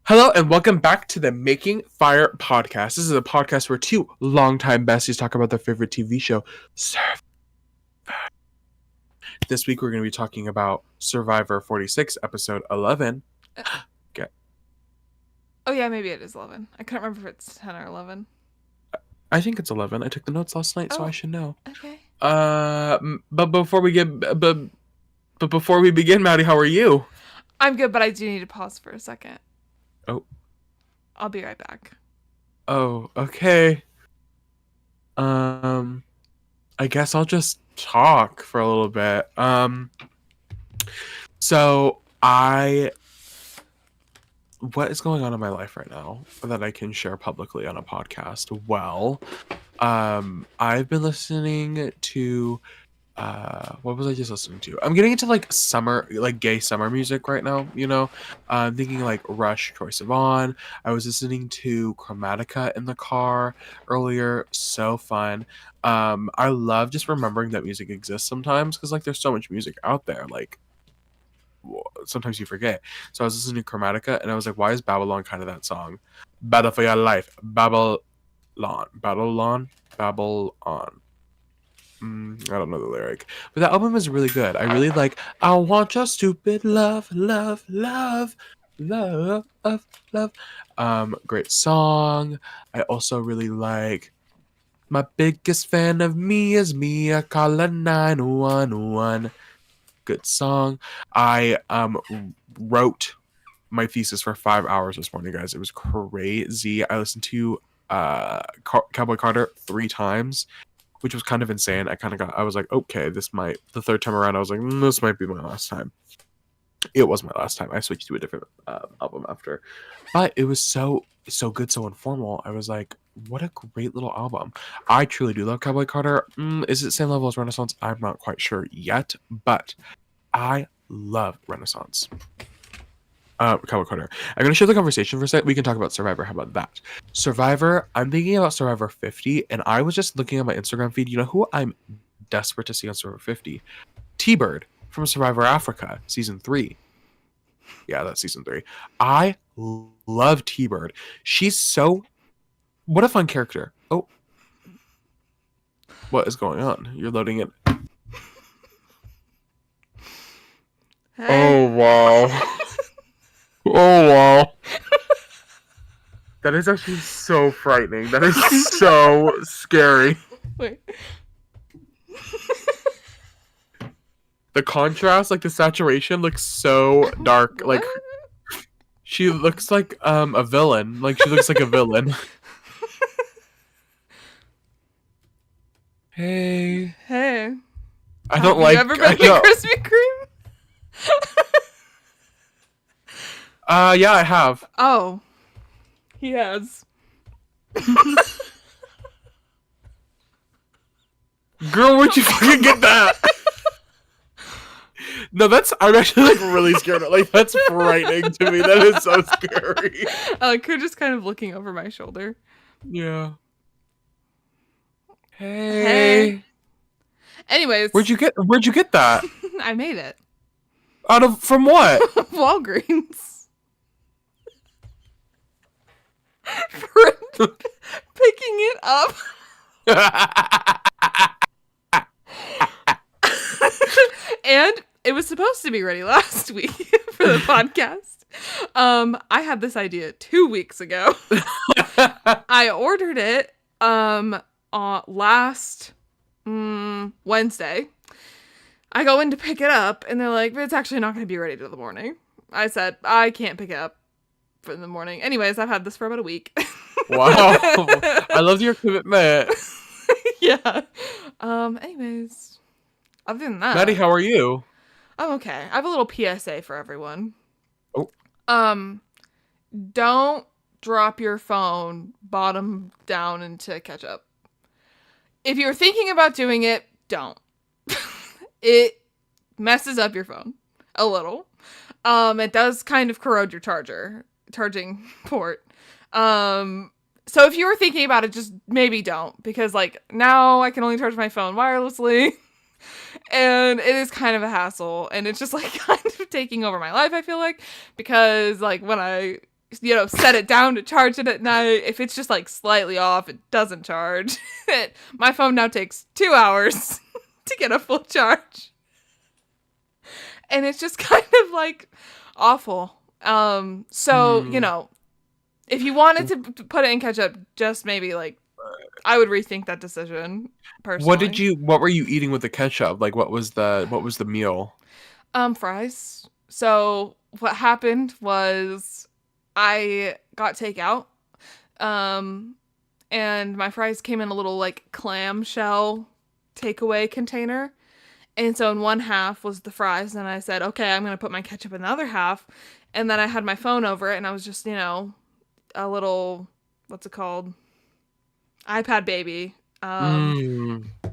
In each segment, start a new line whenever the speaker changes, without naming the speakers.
Hello and welcome back to the Making Fire podcast. This is a podcast where two longtime besties talk about their favorite TV show, Survivor. This week we're going to be talking about Survivor 46, episode 11. Okay.
Oh yeah, maybe it is 11. I can't remember if it's 10 or 11.
I think it's 11. I took the notes last night, so I should know.
Okay.
But before we begin, Maddie, how are you?
I'm good, but I do need to pause for a second.
Oh.
I'll be right back.
Oh, okay. I guess I'll just talk for a little bit. What is going on in my life right now that I can share publicly on a podcast? Well, I've been listening to, what was I just listening to? I'm getting into like summer, like gay summer music right now, you know? I'm thinking like Rush, Troye Sivan. I was listening to Chromatica in the car earlier. So fun. I love just remembering that music exists sometimes because like there's so much music out there. Like, sometimes you forget. So I was listening to Chromatica and I was like, why is Babylon kind of that song? Battle for your life. Babylon. I don't know the lyric. But that album is really good. I really like I want your stupid love. Great song. I also really like My Biggest Fan of Me Is Me. I call a 911. Good song. I wrote my thesis for 5 hours this morning, guys. It was crazy. I listened to Cowboy Carter 3 times, which was kind of insane. I was like, okay, the third time around, I was like, this might be my last time. It was my last time. I switched to a different album after. But it was so good, so informal. I was like, what a great little album. I truly do love Cowboy Carter. Is it the same level as Renaissance? I'm not quite sure yet, but I love Renaissance. Cowboy Carter. I'm going to share the conversation for a sec. We can talk about Survivor. How about that? Survivor, I'm thinking about Survivor 50, and I was just looking at my Instagram feed. You know who I'm desperate to see on Survivor 50? T-Bird from Survivor Africa, Season 3. Yeah, that's Season 3. I love T-Bird. She's so... What a fun character. Oh. What is going on? You're loading it. Hey. Oh, wow. Oh, wow. That is actually so frightening. That is so scary.
Wait.
The contrast, like the saturation, looks so dark.
What?
Like, she looks like a villain. Like, she looks like a villain. Hey.
Hey.
I don't like...
Have you ever been to Krispy Kreme?
Yeah, I have.
Oh. He has.
Girl, where'd you fucking get that? No, I'm actually like really scared. Like, that's frightening to me. That is so scary.
I like her just kind of looking over my shoulder.
Yeah. Hey.
Anyways.
Where'd you get that?
I made it.
From what?
Walgreens. For picking it up. And it was supposed to be ready last week for the podcast. I had this idea 2 weeks ago. I ordered it last Wednesday. I go in to pick it up and they're like, it's actually not going to be ready till the morning. I said, I can't pick it up for the morning. Anyways, I've had this for about a week.
Wow. I love your commitment.
Yeah. Anyways, other than that,
Maddie, how are you?
I'm okay. I have a little PSA for everyone.
Oh.
Don't drop your phone bottom down into ketchup. If you're thinking about doing it, don't. It messes up your phone a little. It does kind of corrode your charging port. So if you were thinking about it, just maybe don't, because like now I can only charge my phone wirelessly and it is kind of a hassle and it's just like kind of taking over my life, I feel like, because like when I set it down to charge it at night. If it's just like slightly off, it doesn't charge. My phone now takes 2 hours to get a full charge. And it's just kind of like awful. So, if you wanted to put it in ketchup, just maybe like I would rethink that decision personally.
What were you eating with the ketchup? Like what was the meal?
Fries. So what happened was I got takeout. And my fries came in a little like clamshell takeaway container. And so in one half was the fries, and I said, okay, I'm going to put my ketchup in the other half. And then I had my phone over it, and I was just, a little, what's it called? iPad baby.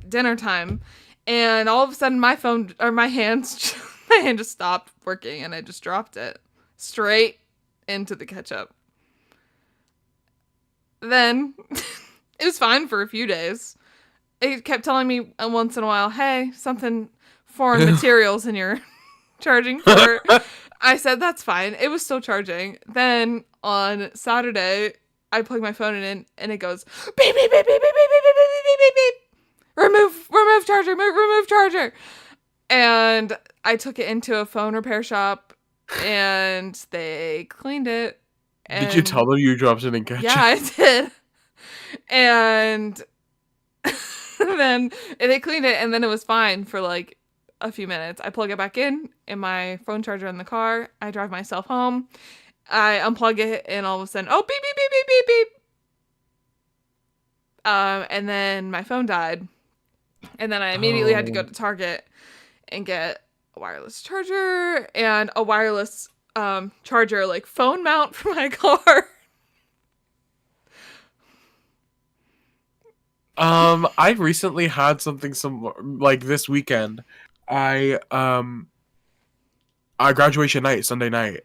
Dinner time. And all of a sudden my phone, or my hands, my hand just stopped working, and I just dropped it straight into the ketchup. Then it was fine for a few days. It kept telling me once in a while, hey, something foreign materials in your charging port. I said, that's fine. It was still charging. Then on Saturday, I plugged my phone in and it goes, beep, beep, beep, beep, beep, beep, beep, beep, beep, beep, beep. Remove charger, remove charger. And I took it into a phone repair shop and they cleaned it. And
did you tell them you dropped it in ketchup?
yeah, I did. And then they cleaned it, and then it was fine for like a few minutes. I plug it back in my phone charger in the car. I drive myself home. I unplug it, and all of a sudden, oh, beep, beep, beep, beep, beep, beep. And then my phone died. And then I immediately had to go to Target and get a wireless charger and a wireless charger, like phone mount for my car.
I recently had something like this weekend. I graduation night, Sunday night.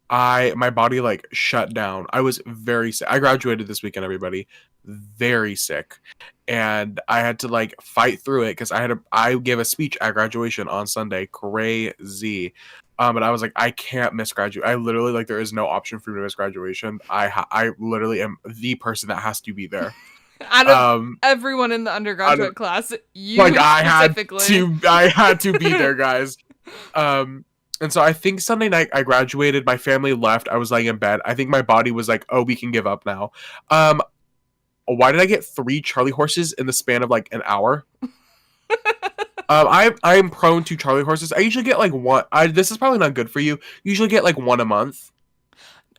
My body like shut down. I was very sick. I graduated this weekend, everybody. Very sick. And I had to like fight through it because I gave a speech at graduation on Sunday. Crazy. And I was like, I can't miss graduation. I literally like there is no option for me to miss graduation. I literally am the person that has to be there.
Out of everyone in the undergraduate class, you
like
specifically.
I had to be there, guys. And so I think Sunday night I graduated. My family left. I was laying in bed. I think my body was like, "Oh, we can give up now." Why did I get 3 Charlie horses in the span of like an hour? I'm prone to Charlie horses. I usually get like one. This is probably not good for you. Usually get like one a month.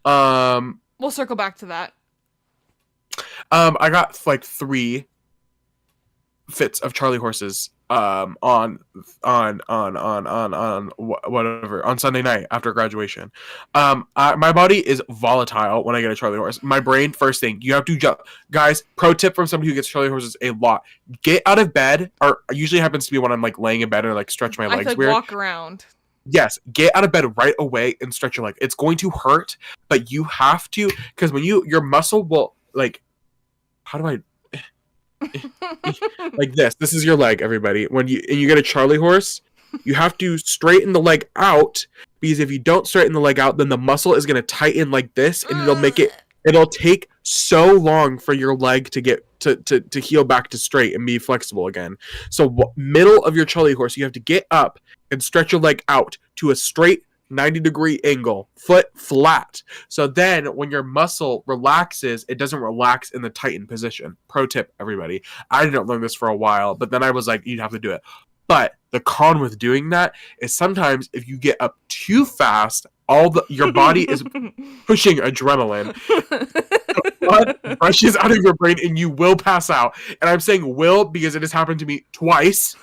We'll circle back to that.
I got like 3 fits of Charlie horses on whatever on Sunday night after graduation. My body is volatile when I get a Charlie horse. My brain, first thing, you have to jump. Guys, pro tip from somebody who gets Charlie horses a lot: get out of bed, or usually happens to be when I'm like laying in bed or like stretch my legs.
I could
weird.
Walk around.
Yes, get out of bed right away and stretch your leg. It's going to hurt, but you have to, because when your muscle will like. How do I like this? This is your leg, everybody. When you get a Charlie horse, you have to straighten the leg out, because if you don't straighten the leg out, then the muscle is going to tighten like this, and it'll take so long for your leg to get to heal back to straight and be flexible again. So middle of your Charlie horse, you have to get up and stretch your leg out to a straight 90-degree angle, foot flat. So then when your muscle relaxes, it doesn't relax in the tightened position. Pro tip, everybody. I didn't learn this for a while, but then I was like, you'd have to do it. But the con with doing that is sometimes if you get up too fast, your body is pushing adrenaline. Blood rushes out of your brain and you will pass out. And I'm saying will because it has happened to me twice.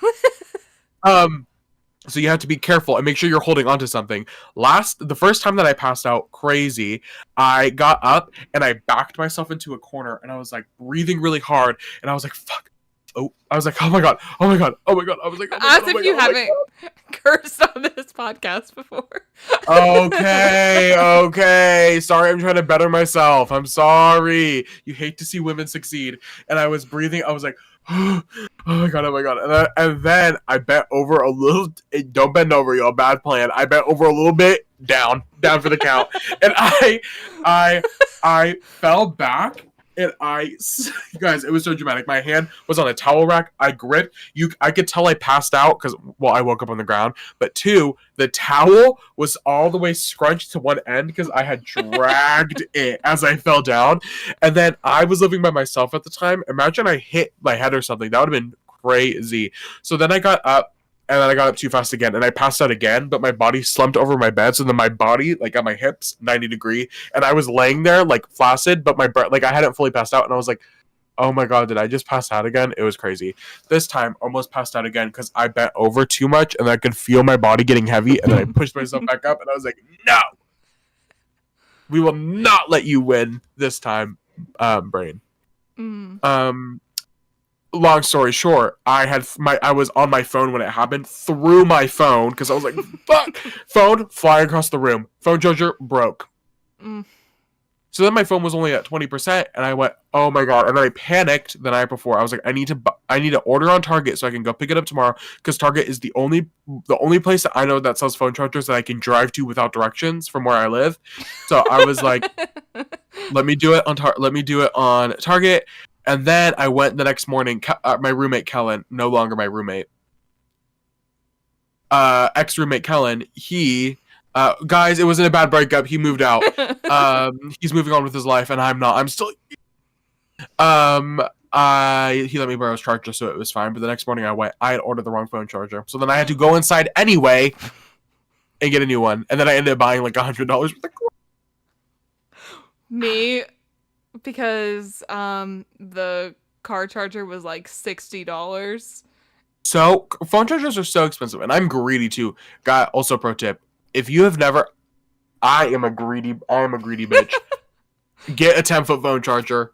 So you have to be careful and make sure you're holding onto something. The first time that I passed out crazy, I got up and I backed myself into a corner and I was like breathing really hard and I was like, fuck. Oh, I was like, oh my god. I was like, oh my god.
As if you haven't cursed on this podcast before.
Okay. Sorry, I'm trying to better myself. I'm sorry. You hate to see women succeed. And I was breathing. I was like, oh my god. And then I bent over a little. Don't bend over, y'all. Bad plan. I bent over a little bit, down. down for the count. And I fell back. And guys, it was so dramatic. My hand was on a towel rack. I gripped. I could tell I passed out because, well, I woke up on the ground. But two, the towel was all the way scrunched to one end because I had dragged it as I fell down. And then I was living by myself at the time. Imagine I hit my head or something. That would have been crazy. So then I got up. And then I got up too fast again, and I passed out again, but my body slumped over my bed, so then my body, like, at my hips, 90 degree, and I was laying there, like, flaccid, but my breath, like, I hadn't fully passed out, and I was like, oh my god, did I just pass out again? It was crazy. This time, almost passed out again, because I bent over too much, and I could feel my body getting heavy, and then I pushed myself back up, and I was like, no! We will not let you win this time, brain. Long story short, I was on my phone when it happened, threw my phone because I was like, fuck, phone flying across the room, phone charger broke. So then my phone was only at 20%, and I went, oh my god. And then I panicked the night before. I was like, I need to order on Target so I can go pick it up tomorrow, because Target is the only place that I know that sells phone chargers that I can drive to without directions from where I live. So I was like, let me do it on Target. And then I went the next morning. My roommate Kellen, no longer my roommate, ex-roommate Kellen, he, guys, it wasn't a bad breakup. He moved out. He's moving on with his life, and I'm not. I'm still. He let me borrow his charger, so it was fine. But the next morning I had ordered the wrong phone charger, so then I had to go inside anyway and get a new one. And then I ended up buying like $100 worth of clothes.
Me. Because the car charger was like $60.
So phone chargers are so expensive, and I'm greedy too. Guy, also pro tip: if you have never, I am a greedy bitch. Get a 10-foot phone charger.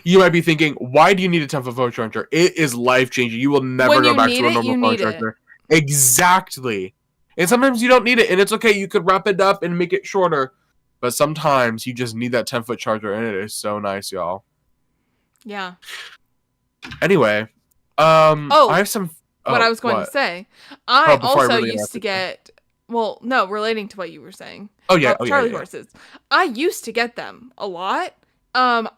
You might be thinking, why do you need a 10-foot phone charger? It is life changing. You will never go back to a normal phone charger. Exactly. And sometimes you don't need it, and it's okay. You could wrap it up and make it shorter. But sometimes you just need that 10-foot charger, and it is so nice, y'all.
Yeah.
Anyway, I have some.
What I was going to say, I also used to get. Well, no, relating to what you were saying.
Oh yeah,
Charlie horses. I used to get them a lot.
In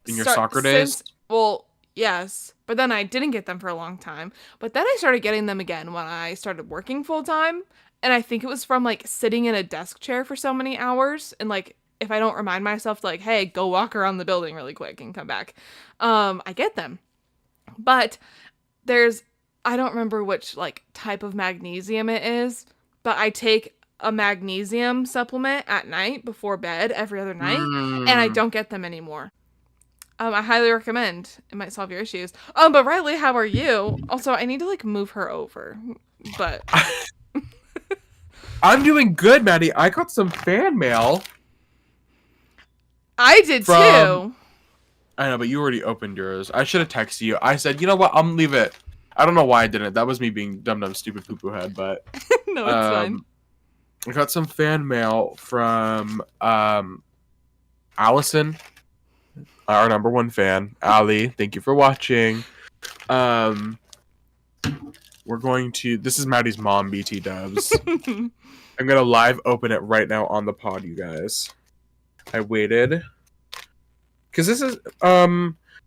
your soccer days.
Well, yes, but then I didn't get them for a long time. But then I started getting them again when I started working full time. And I think it was from, like, sitting in a desk chair for so many hours. And, like, if I don't remind myself, like, hey, go walk around the building really quick and come back, I get them. But I don't remember which, like, type of magnesium it is. But I take a magnesium supplement at night before bed every other night. And I don't get them anymore. I highly recommend. It might solve your issues. But Riley, how are you? Also, I need to, like, move her over. But...
I'm doing good, Maddie. I got some fan mail.
I did too.
I know, but you already opened yours. I should have texted you. I said, you know what? I'm gonna leave it. I don't know why I didn't. That was me being dumb, stupid poo-poo head. But
no, it's fine.
I got some fan mail from Allison, our number one fan. Allie, thank you for watching. We're going to. This is Maddie's mom, BT Dubs. I'm gonna live open it right now on the pod, you guys. I waited because this is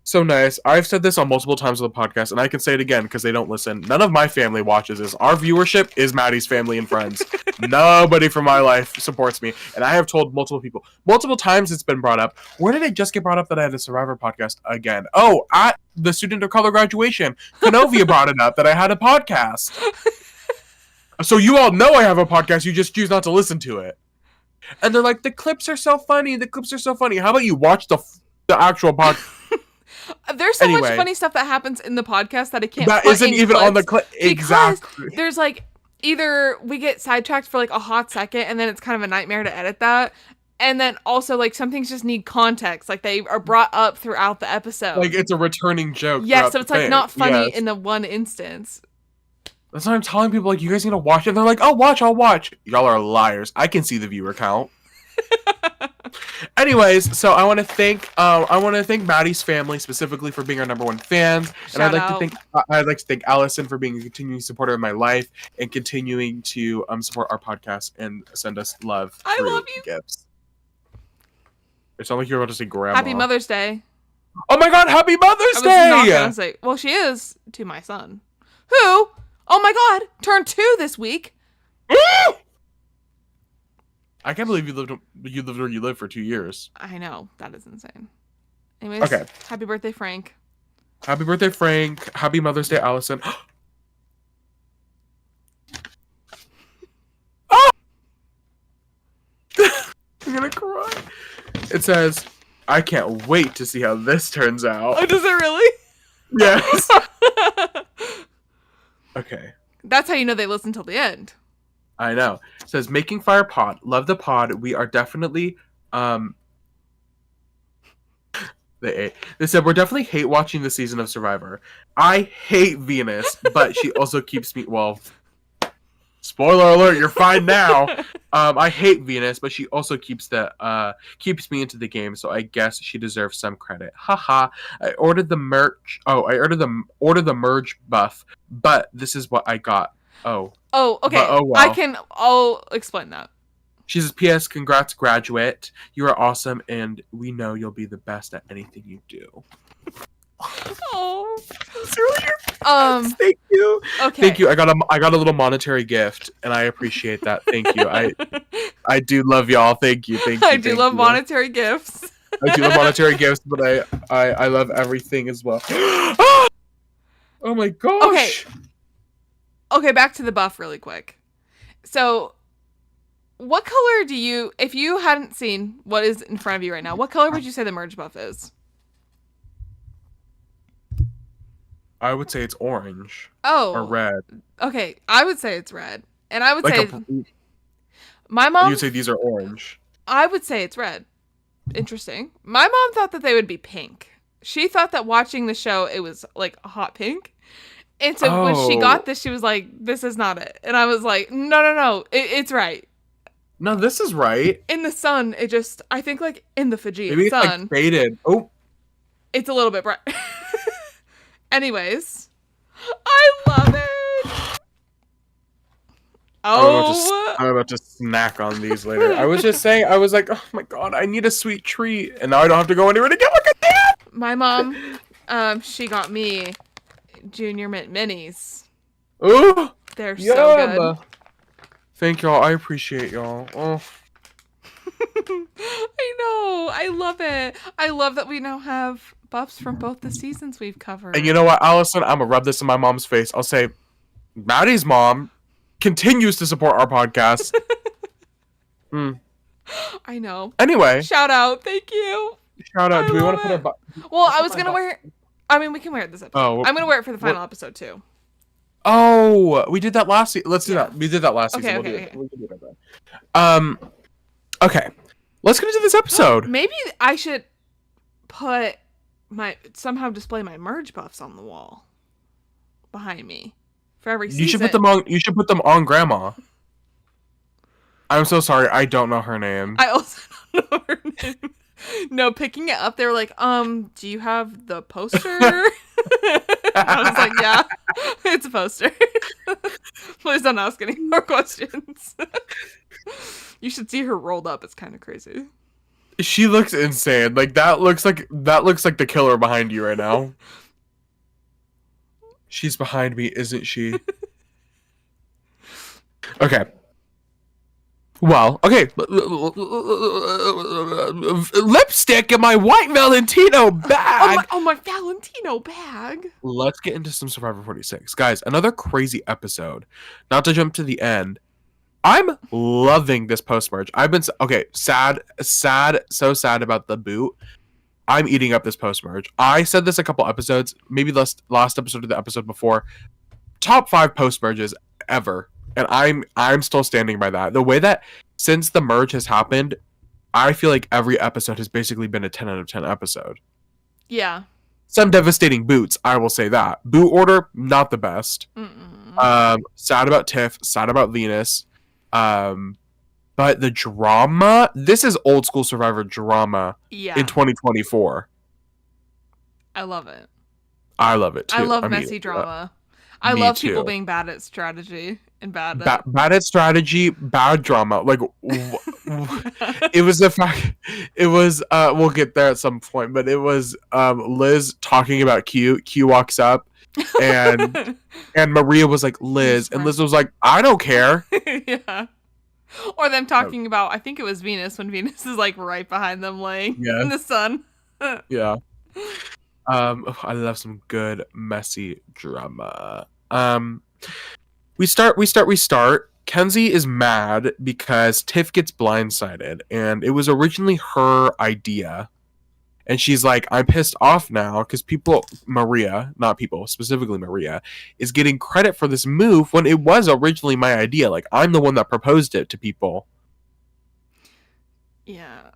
so nice. I've said this on multiple times on the podcast, and I can say it again because they don't listen. None of my family watches this. Our viewership is Maddie's family and friends. Nobody from my life supports me, and I have told multiple people, multiple times it's been brought up. Where did it just get brought up that I had a Survivor podcast again? Oh, at the Student of Color graduation, Kenovia brought it up that I had a podcast. So you all know I have a podcast, you just choose not to listen to it. And they're like, the clips are so funny, How about you watch the actual podcast?
There's so much funny stuff that happens in the podcast that I can't
that
put
isn't
in
even
clips
on the clip. Exactly.
There's like, either we get sidetracked for like a hot second, and then it's kind of a nightmare to edit that. And then also, like, some things just need context. Like, they are brought up throughout the episode.
Like, it's a returning joke.
Yeah, so it's, like, not funny in the one instance.
That's what I'm telling people. Like, you guys need to watch it. And they're like, I'll watch. Y'all are liars. I can see the viewer count. Anyways, so I want to thank Maddie's family specifically for being our number one fans, and
Shout out.
I'd like to thank Allison for being a continuing supporter of my life and continuing to support our podcast and send us love
I
through
love you.
gifts. It's not like you're about to say grandma.
Happy Mother's Day.
Oh my God! Happy Mother's Day!
I was not gonna say. Well, she is to my son, who, oh my God, turned 2 this week.
I can't believe you lived where you lived for 2 years.
I know, that is insane. Anyways,
Okay.
Happy birthday, Frank.
Happy birthday, Frank. Happy Mother's Day, Allison. Oh! I'm gonna cry. It says, I can't wait to see how this turns out.
Oh, does it really?
Yes. Okay.
That's how you know they listen till the end.
I know. It says, making fire pod. Love the pod. We are definitely, They said, we're definitely hate watching the season of Survivor. I hate Venus, but she also keeps me, well, spoiler alert, you're fine now. I hate Venus, but she also keeps me into the game, so I guess she deserves some credit. Haha. I ordered the merch. Oh, I ordered the merge buff, but this is what I got. Oh.
Oh, okay.
But, oh, well.
I'll explain that.
She says, P.S. Congrats, graduate. You are awesome, and we know you'll be the best at anything you do.
Oh,
It's really your thank you.
Okay.
Thank you. I got a little monetary gift, and I appreciate that. Thank you. I do love y'all. Thank you.
I do love monetary gifts.
I do love monetary gifts, but I love everything as well. Oh my gosh.
Okay, back to the buff really quick. So, what color do you, if you hadn't seen what is in front of you right now, what color would you say the merge buff is?
I would say it's orange.
Oh.
Or red.
Okay, I would say it's red. And I would
Like
say my mom,
you'd say these are orange.
I would say it's red. Interesting. My mom thought that they would be pink. She thought that watching the show it was like a hot pink. And so when she got this, she was like, this is not it. And I was like, no, it's right.
No, this is right.
In the sun, it just, I think like in the Fijian
Maybe it's
sun.
like faded. Oh.
It's a little bit bright. Anyways. I love it. Oh.
I'm about to snack on these later. I was just saying, I was like, oh my God, I need a sweet treat. And now I don't have to go anywhere to get one.
My mom, she got me Junior Mint Minis.
Ooh.
They're so good.
Thank y'all. I appreciate y'all. Oh.
I know. I love it. I love that we now have buffs from both the seasons we've covered.
And you know what, Allison? I'm going to rub this in my mom's face. I'll say, Maddie's mom continues to support our podcast.
I know.
Anyway.
Shout out. Thank you.
Shout out. Do we want to put our...
Well, I was going to wear it. I mean, we can wear it this episode.
Oh,
I'm going to wear it for the final episode, too.
Oh, we did that last season. Let's do that. We did that last season.
Okay.
We'll do that. Okay. Let's get into this episode.
Maybe I should somehow display my merge buffs on the wall behind me for every season.
You should put them on Grandma. I'm so sorry. I don't know her name.
I also don't know her name. No, picking it up, they were like, do you have the poster? I was like, yeah, it's a poster. Please don't ask any more questions. You should see her rolled up. It's kind of crazy.
She looks insane. Like that looks like the killer behind you right now. She's behind me, isn't she? Okay. Well, okay. Lipstick in my white Valentino bag.
Oh, my Valentino bag.
Let's get into some Survivor 46. Guys, another crazy episode. Not to jump to the end. I'm loving this post-merge. I've been... Okay, so sad about the boot. I'm eating up this post-merge. I said this a couple episodes, maybe last episode or the episode before. Top 5 post-merges ever. And I'm still standing by that. The way that since the merge has happened, I feel like every episode has basically been a 10 out of 10 episode.
Yeah.
Some devastating boots, I will say that. Boot order, not the best. Sad about Tiff, sad about Venus. But the drama, this is old school Survivor drama in
Yeah,
2024.
I love it.
I love it
I
too.
love
I mean,
messy drama. I
me
love people
too.
being bad at strategy and bad at.
Bad at strategy, bad drama. Like, it was the fact. It was. We'll get there at some point, but it was Liz talking about Q. Q walks up, and Maria was like Liz, and Liz was like, I don't care.
Yeah. Or them talking about, I think it was Venus, when Venus is like right behind them laying
Yeah.
in the sun.
Yeah. I love some good messy drama. We start. Kenzie is mad because Tiff gets blindsided, and it was originally her idea. And she's like, I'm pissed off now because Maria, not people, specifically Maria, is getting credit for this move when it was originally my idea. Like, I'm the one that proposed it to people.
Yeah.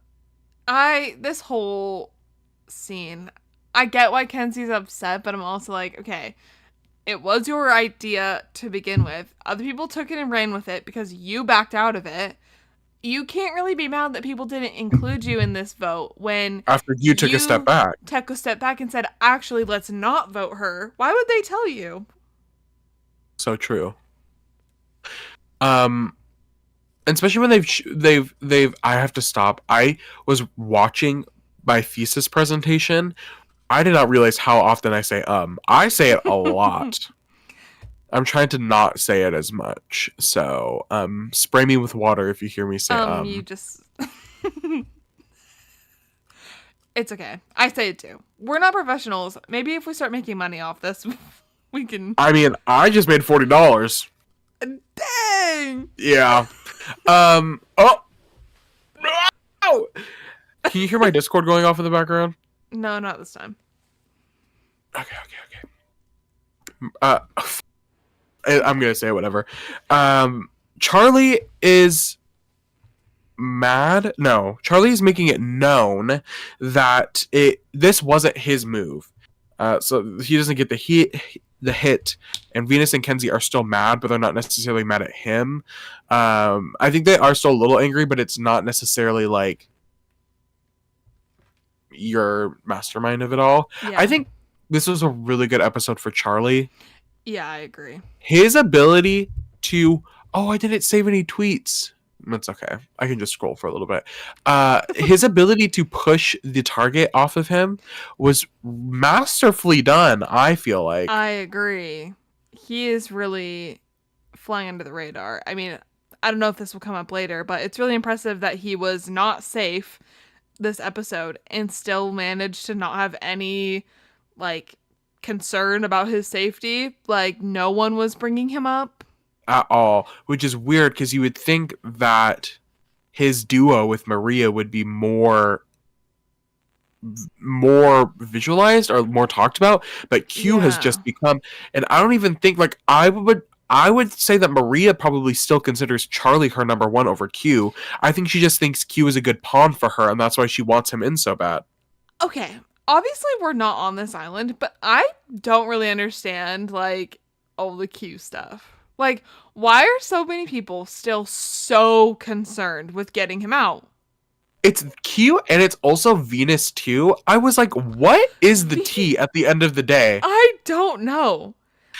This whole scene, I get why Kenzie's upset, but I'm also like, okay, it was your idea to begin with. Other people took it and ran with it because you backed out of it. You can't really be mad that people didn't include you in this vote when
After you took a step back.
Took a step back and said, actually, let's not vote her. Why would they tell you?
So true. Especially when they've I have to stop. I was watching my thesis presentation. I did not realize how often I say I say it a lot. I'm trying to not say it as much. So spray me with water if you hear me say
You just It's okay. I say it too. We're not professionals. Maybe if we start making money off this, we can.
I mean, I just made $40.
Dang.
Yeah. Oh. Can you hear my Discord going off in the background?
No, not this time.
Okay. I'm gonna say whatever. Charlie is mad. No, Charlie's making it known that this wasn't his move. So he doesn't get the hit, and Venus and Kenzie are still mad, but they're not necessarily mad at him. I think they are still a little angry, but it's not necessarily like your mastermind of it all. Yeah. I think this was a really good episode for Charlie.
Yeah, I agree.
His ability to I didn't save any tweets. That's okay. I can just scroll for a little bit. His ability to push the target off of him was masterfully done, I feel like.
I agree. He is really flying under the radar. I mean, I don't know if this will come up later, but it's really impressive that he was not safe this episode and still managed to not have any, like, concern about his safety. Like, no one was bringing him up
at all, which is weird because you would think that his duo with Maria would be more visualized or more talked about, but Q has just become, and I don't even think, like, I would say that Maria probably still considers Charlie her number one over Q. I think she just thinks Q is a good pawn for her, and that's why she wants him in so bad.
Okay, obviously we're not on this island, but I don't really understand, like, all the Q stuff. Like, why are so many people still so concerned with getting him out?
It's Q, and it's also Venus too. I was like, what is the tea at the end of the day?
I don't know.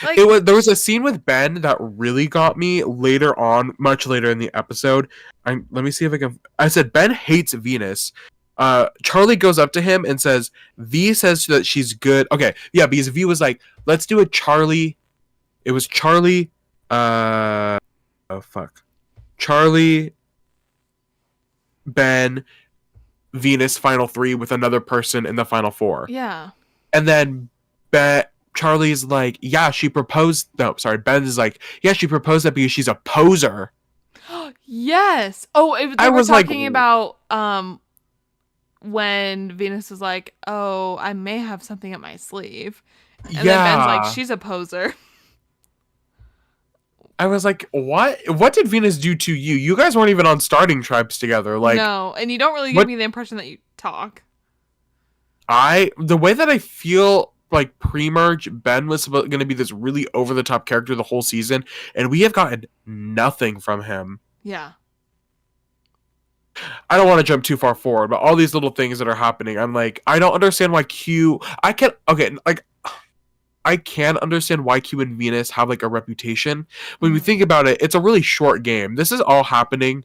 Like, there was a scene with Ben that really got me later on, much later in the episode. Let me see if I can. I said Ben hates Venus. Charlie goes up to him and says, V says that she's good. Okay, yeah, because V was like, let's do a Charlie. It was Charlie. Charlie, Ben, Venus, final three with another person in the final four.
Yeah.
And then Charlie's like, yeah, she proposed. No, sorry. Ben is like, yeah, she proposed that because she's a poser.
Yes. Oh, they were talking about when Venus was like, oh, I may have something up my sleeve. And then Ben's like, she's a poser.
I was like, what? What did Venus do to you? You guys weren't even on starting tribes together. Like,
no, and you don't really give me the impression that you talk.
The way that I feel like pre-merge, Ben was going to be this really over-the-top character the whole season, and we have gotten nothing from him.
Yeah.
I don't want to jump too far forward, but all these little things that are happening, I'm like, I don't understand why Q. I can understand why Q and Venus have like a reputation. When we think about it, it's a really short game. This is all happening.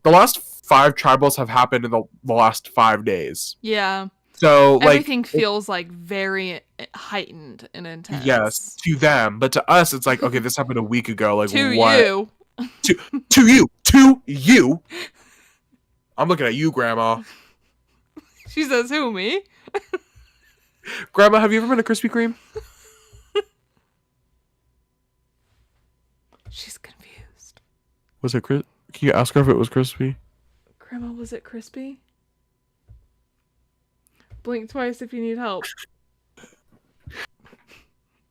The last 5 tribals have happened in the last 5 days.
Yeah.
So like
everything feels like very heightened and intense.
Yes, to them, but to us, it's like, okay, this happened a week ago. Like
to
what?
you.
To you. I'm looking at you, Grandma.
She says, "Who, me?"
Grandma, have you ever been to Krispy Kreme?
She's confused.
Was it Can you ask her if it was crispy?
Grandma, was it crispy? Blink twice if you need help.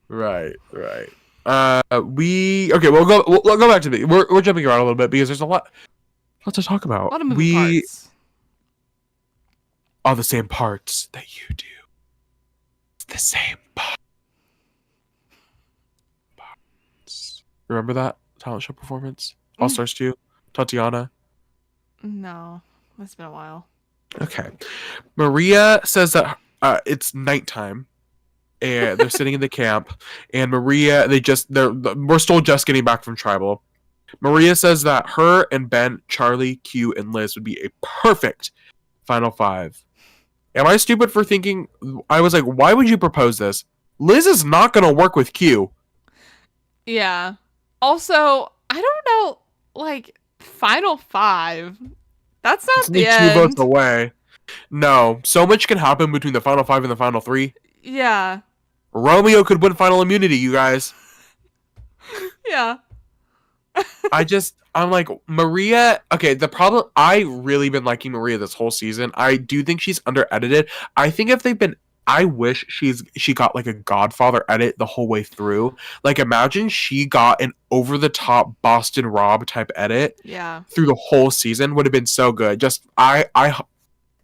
Right. We'll go back to me. We're jumping around a little bit because there's a lot to talk about.
A lot of moving parts.
All the same parts that you do. It's the same parts. Remember that talent show performance? All Stars 2? Tatiana?
No, it's been a while.
Okay. Maria says that it's nighttime. And they're sitting in the camp, and Maria, we're still just getting back from tribal. Maria says that her and Ben, Charlie, Q, and Liz would be a perfect final 5. Am I stupid for thinking? I was like, why would you propose this? Liz is not going to work with Q.
Yeah. Also, I don't know, like, final 5. That's not
it's
the
end. 2 votes
away.
No, so much can happen between the final 5 and the final 3.
Yeah.
Romeo could win final immunity, you guys.
Yeah.
I'm like, Maria, okay, the problem, I really been liking Maria this whole season. I do think she's under-edited. I think I wish she got like a Godfather edit the whole way through. Like, imagine she got an over-the-top Boston Rob type edit through the whole season. Would have been so good. I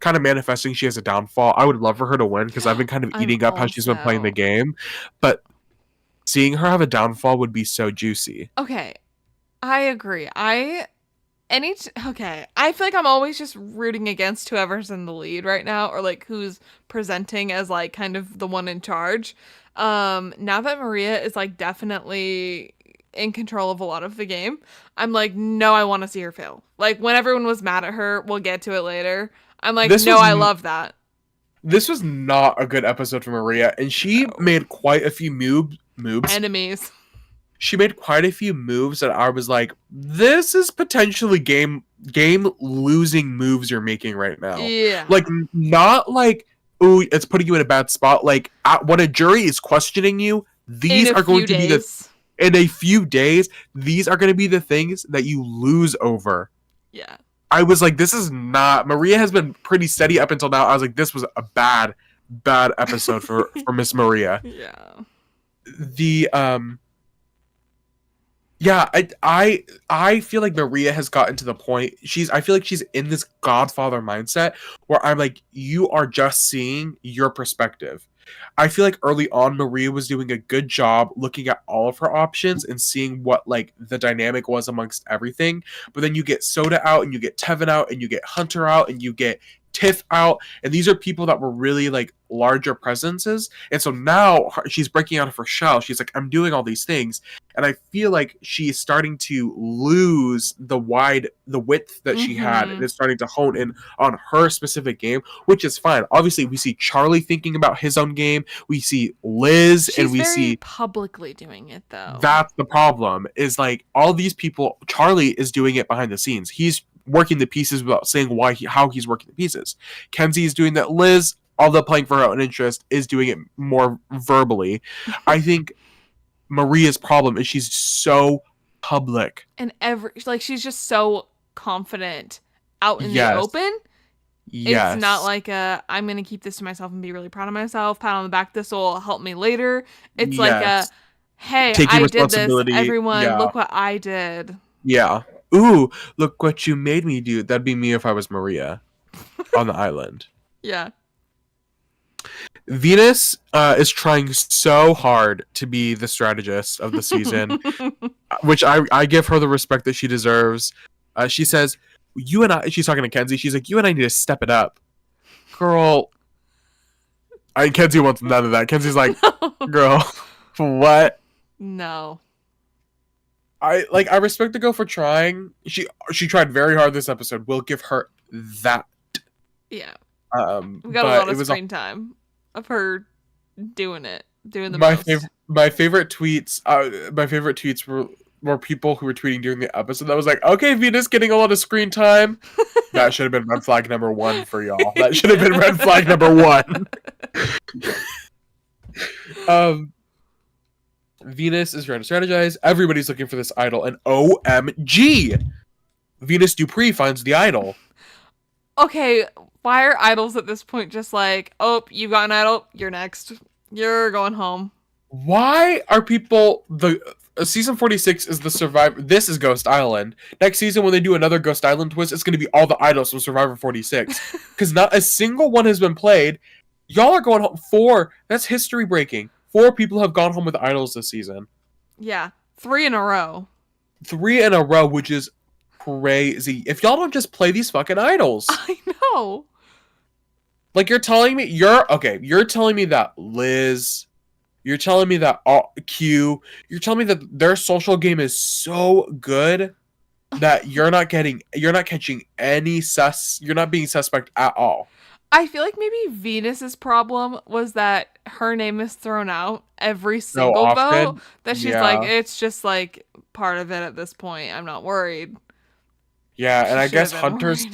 kind of manifesting she has a downfall. I would love for her to win because I've been kind of eating up how she's been playing the game. But seeing her have a downfall would be so juicy.
Okay. I agree. I feel like I'm always just rooting against whoever's in the lead right now, or like who's presenting as like kind of the one in charge. Now that Maria is like definitely in control of a lot of the game, I'm like, no, I want to see her fail. Like when everyone was mad at her, we'll get to it later. I'm like, I love that.
This was not a good episode for Maria, and she made quite a few moves.
Enemies.
She made quite a few moves that I was like, this is potentially game losing moves you're making right now.
Yeah.
Like, not like, ooh, it's putting you in a bad spot. Like, when a jury is questioning you, these are going to be in a few days, these are going to be the things that you lose over.
Yeah.
I was like, this is not... Maria has been pretty steady up until now. I was like, this was a bad episode for Miss Maria.
Yeah.
Yeah, I feel like Maria has gotten to the point. I feel like she's in this Godfather mindset where I'm like, you are just seeing your perspective. I feel like early on Maria was doing a good job looking at all of her options and seeing what like the dynamic was amongst everything. But then you get Soda out and you get Tevin out and you get Hunter out and you get Tiff out, and these are people that were really like larger presences, and so now she's breaking out of her shell. She's like, I'm doing all these things, and I feel like she's starting to lose the width that she had, and is starting to hone in on her specific game, which is fine. Obviously, we see Charlie thinking about his own game. We see Liz, and we see
publicly doing it though.
That's the problem. Is like all these people. Charlie is doing it behind the scenes. He's working the pieces without saying how he's working the pieces. Kenzie is doing that. Liz, although playing for her own interest, is doing it more verbally. I think Maria's problem is she's so public.
And she's just so confident out in the open.
Yes.
It's not like I'm going to keep this to myself and be really proud of myself. Pat on the back, this will help me later. It's like hey, I did this. Everyone, look what I did.
Yeah. Ooh, look what you made me do. That'd be me if I was Maria on the island.
Yeah.
Venus is trying so hard to be the strategist of the season, which I give her the respect that she deserves. She says, you and I, she's talking to Kenzie, she's like, you and I need to step it up. Girl, Kenzie wants none of that. Kenzie's like, girl, what?
No.
I respect the girl for trying. She tried very hard this episode. We'll give her that.
Yeah. We got
but
a lot
it
of
was
screen time of her doing the
my
most.
my favorite tweets. My favorite tweets were people who were tweeting during the episode that was like, okay, Venus getting a lot of screen time. That should have been red flag number 1 for y'all. That should have been red flag number 1. Venus is trying to strategize. Everybody's looking for this idol, and OMG, Venus Dupree finds the idol.
Okay, why are idols at this point just like, oh, you got an idol, you're next. You're going home.
Why are people season 46 is the Survivor? This is Ghost Island. Next season, when they do another Ghost Island twist, it's going to be all the idols from Survivor 46 because not a single one has been played. Y'all are going home 4. That's history breaking. 4 people have gone home with idols this season.
Yeah, 3 in a row.
3 in a row, which is crazy. If y'all don't just play these fucking idols,
I know.
like you're telling me you're telling me that Liz. You're telling me that Q, you're telling me that their social game is so good that you're not catching any you're not being suspect at all.
I feel like maybe Venus's problem was that her name is thrown out every single vote. That she's like, it's just like part of it at this point. I'm not worried.
Yeah, and I guess Hunters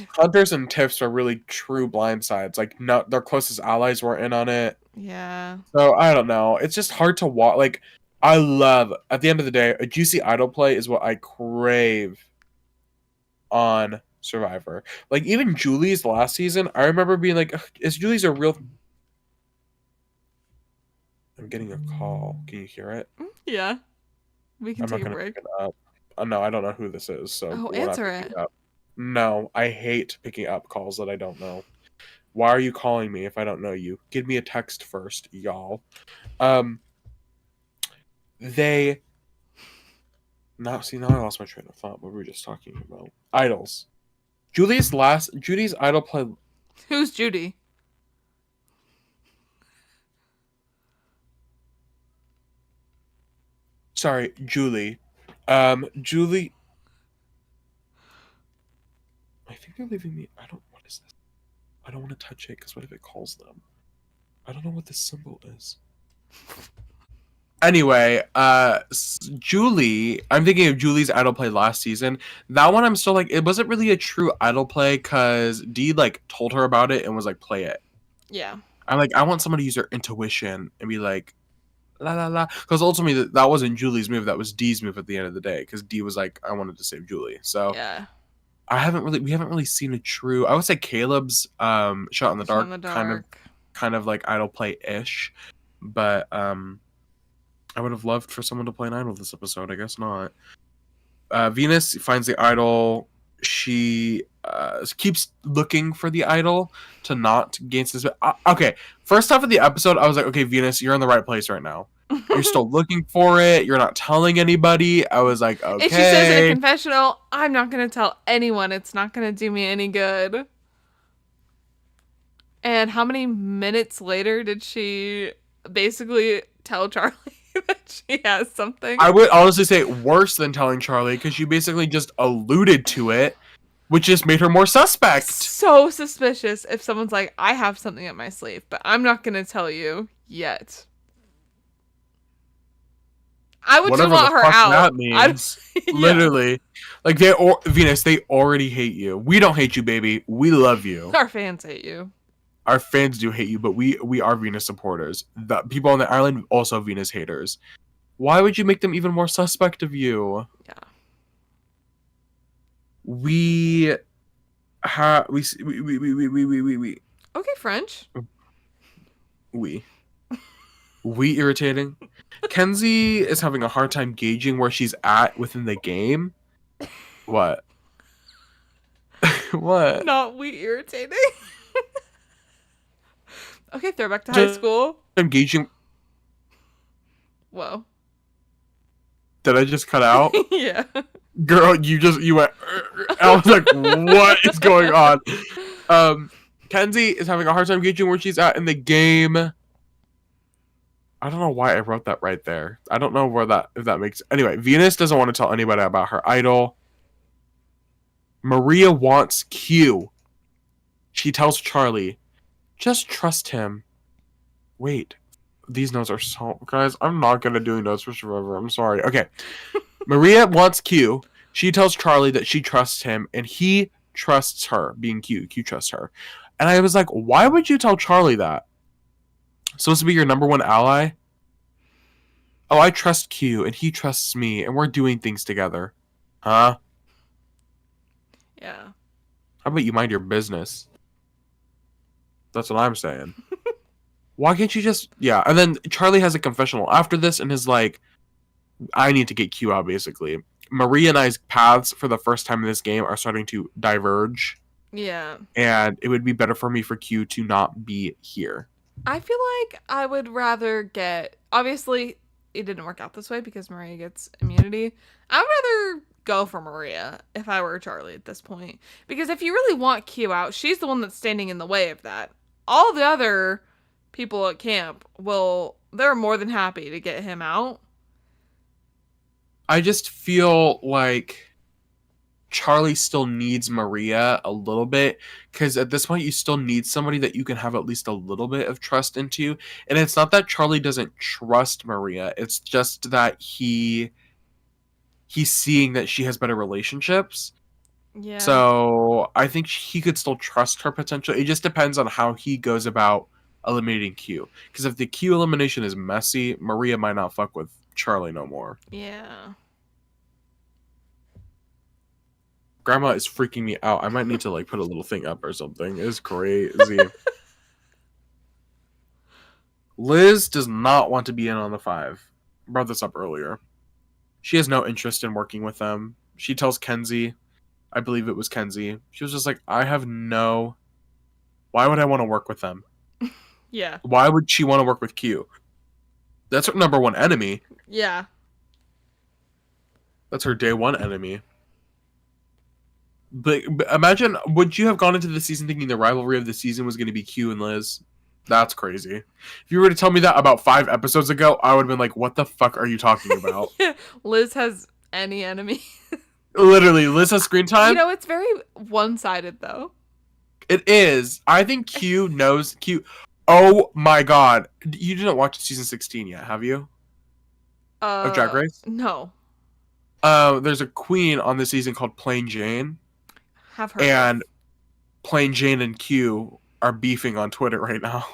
and Tiffs are really true blindsides. Like, no, their closest allies weren't in on it.
Yeah.
So I don't know. It's just hard to watch. Like, I love, at the end of the day, a juicy idol play is what I crave on Survivor. Like, even Julie's last season, I remember being like, is Julie's a real... I'm getting a call. Can you hear it?
Yeah. We can take a break.
Pick it up. No, I don't know who this is. So
answer it.
No, I hate picking up calls that I don't know. Why are you calling me if I don't know you? Give me a text first, y'all. Now I lost my train of thought. What were we just talking about? Idols. Judy's idol play.
Who's Judy?
Sorry, Julie. Julie. I think they're leaving me. What is this? I don't want to touch it because what if it calls them? I don't know what this symbol is. Anyway, Julie, I'm thinking of Julie's idol play last season. That one I'm still like, it wasn't really a true idol play because Dee like told her about it and was like, play it.
Yeah.
I'm like, I want someone to use their intuition and be like, la la la. Because ultimately that wasn't Julie's move, that was Dee's move at the end of the day. Because Dee was like, I wanted to save Julie. So
yeah.
we haven't really seen a true, I would say Caleb's shot in the dark, kind of like idol play ish. But I would have loved for someone to play an idol this episode. I guess not. Venus finds the idol. She keeps looking for the idol to not gain suspicion. Okay, first half of the episode, I was like, okay, Venus, you're in the right place right now. You're still looking for it. You're not telling anybody. I was like, okay.
If she says in a confessional, I'm not going to tell anyone. It's not going to do me any good. And how many minutes later did she basically tell Charlie that she has something?
I would honestly say worse than telling Charlie because she basically just alluded to it, which just made her more suspect.
So suspicious if someone's like, I have something up my sleeve, but I'm not going to tell you yet. I would just want her out.
That means. Yeah. Literally. Like, Venus, they already hate you. We don't hate you, baby. We love you.
Our fans hate you.
Our fans do hate you, but we are Venus supporters. The people on the island also Venus haters. Why would you make them even more suspect of you?
Yeah.
We.
Okay, French.
We irritating. Kenzie is having a hard time gauging where she's at within the game. What? What?
Not we irritating. Okay, throwback to high school.
I'm gauging.
Whoa.
Did I just cut out?
Yeah.
Girl, you went. I was like, what is going on? Kenzie is having a hard time gauging where she's at in the game. I don't know why I wrote that right there. I don't know if that makes. Anyway, Venus doesn't want to tell anybody about her idol. Maria wants Q. She tells Charlie, just trust him. Wait, these notes are so. Guys, I'm not going to do notes for Survivor. I'm sorry. Okay. Maria wants Q. She tells Charlie that she trusts him, and he trusts her, being Q. Q trusts her. And I was like, why would you tell Charlie that? Supposed to be your number one ally? Oh, I trust Q, and he trusts me, and we're doing things together. Huh?
Yeah.
How about you mind your business? That's what I'm saying. Why can't you just... Yeah, and then Charlie has a confessional after this and is like, I need to get Q out, basically. Maria and I's paths for the first time in this game are starting to diverge.
Yeah.
And it would be better for me for Q to not be here.
I feel like I would rather get... Obviously, it didn't work out this way because Maria gets immunity. I would rather go for Maria if I were Charlie at this point. Because if you really want Q out, she's the one that's standing in the way of that. All the other people at camp they're more than happy to get him out.
I just feel like Charlie still needs Maria a little bit, because at this point you still need somebody that you can have at least a little bit of trust into. And it's not that Charlie doesn't trust Maria, it's just that he's seeing that she has better relationships.
Yeah.
So I think he could still trust her potential. It just depends on how he goes about eliminating Q. Because if the Q elimination is messy, Maria might not fuck with Charlie no more.
Yeah.
Grandma is freaking me out. I might need to like put a little thing up or something. It's crazy. Liz does not want to be in on the 5. I brought this up earlier. She has no interest in working with them. She tells Kenzie, I believe it was Kenzie, she was just like, why would I want to work with them?
Yeah.
Why would she want to work with Q? That's her number one enemy.
Yeah.
That's her day one enemy. But imagine, would you have gone into the season thinking the rivalry of the season was going to be Q and Liz? That's crazy. If you were to tell me that about 5 episodes ago, I would have been like, what the fuck are you talking about?
Yeah. Liz has any enemy.
Literally, Liz has screen time.
You know, it's very one-sided, though.
It is. I think Q knows Q. Oh my god. You didn't watch season 16 yet, have you? Of Drag Race?
No.
There's a queen on this season called Plain Jane.
Have heard
And Plain Jane and Q are beefing on Twitter right now.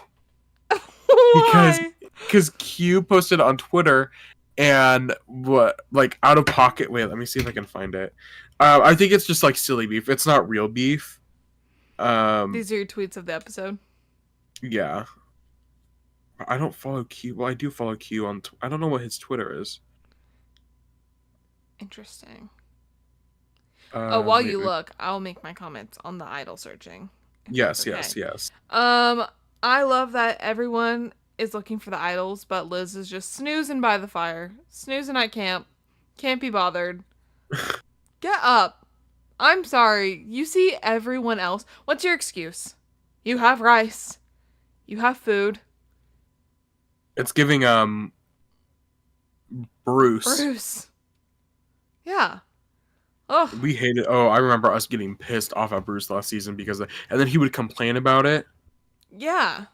Why?
Because Q posted on Twitter and what, like, out of pocket. Wait, let me see if I can find it. I think it's just like silly beef. It's not real beef.
These are your tweets of the episode.
Yeah. I don't follow Q. Well, I do follow Q on. I don't know what his Twitter is.
Interesting. While you
Wait.
look, I'll make my comments on the idol searching.
Yes,
Okay.
yes.
I love that everyone is looking for the idols, but Liz is just snoozing by the fire, snoozing at camp, can't be bothered. Get up. I'm sorry. You see everyone else. What's your excuse? You have rice. You have food.
It's giving Bruce.
Bruce. Yeah. Oh.
We hated. Oh, I remember us getting pissed off at Bruce last season because, and then he would complain about it.
Yeah.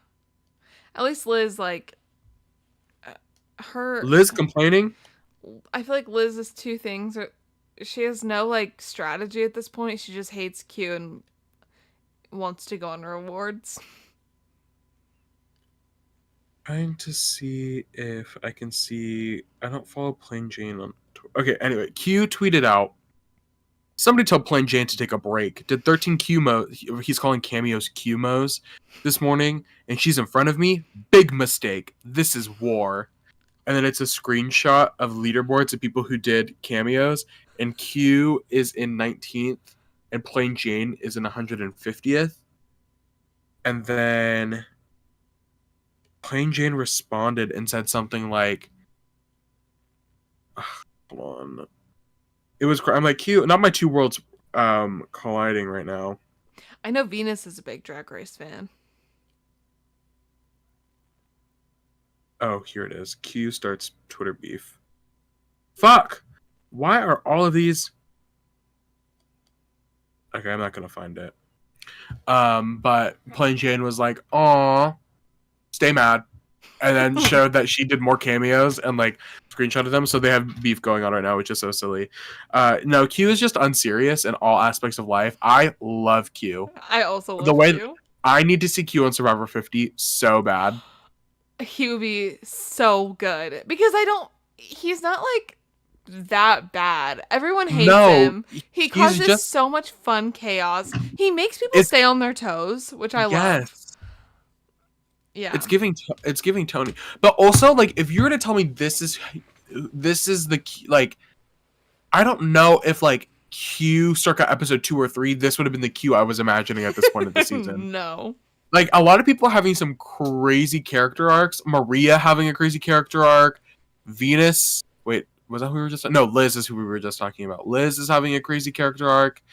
At least Liz, like,
Liz complaining.
I feel like Liz is two things. She has no like strategy at this point. She just hates Q and wants to go on rewards.
Trying to see if I can see. I don't follow Plain Jane on. Okay, anyway, Q tweeted out. Somebody told Plain Jane to take a break. Did 13 Q-Mos, he's calling cameos Q-Mos this morning, and she's in front of me. Big mistake. This is war. And then it's a screenshot of leaderboards of people who did cameos, and Q is in 19th, and Plain Jane is in 150th. And then Plain Jane responded and said something like, hold on. It was. I'm like, Q. Not my two worlds colliding right now.
I know Venus is a big Drag Race fan.
Oh, here it is. Q starts Twitter beef. Fuck! Why are all of these... Okay, I'm not gonna find it. But Plain Jane was like, "Aw, stay mad," and then showed that she did more cameos and like screenshotted them. So they have beef going on right now, which is so silly. No, Q is just unserious in all aspects of life. I love Q.
I also love
The way
Q.
I need to see Q on Survivor 50 so bad.
He would be so good because he's not like that bad. Everyone hates him. He causes
just
so much fun chaos. He makes people
It's-
stay on their toes, which I love.
yes.
Yeah.
It's giving Tony. But also, like, if you were to tell me this is the key, like, I don't know if like Q circa episode 2 or 3, this would have been the Q I was imagining at this point of the season.
No.
Like, a lot of people are having some crazy character arcs. Maria having a crazy character arc. Venus, wait, was that who we were just... No, Liz is who we were just talking about. Liz is having a crazy character arc.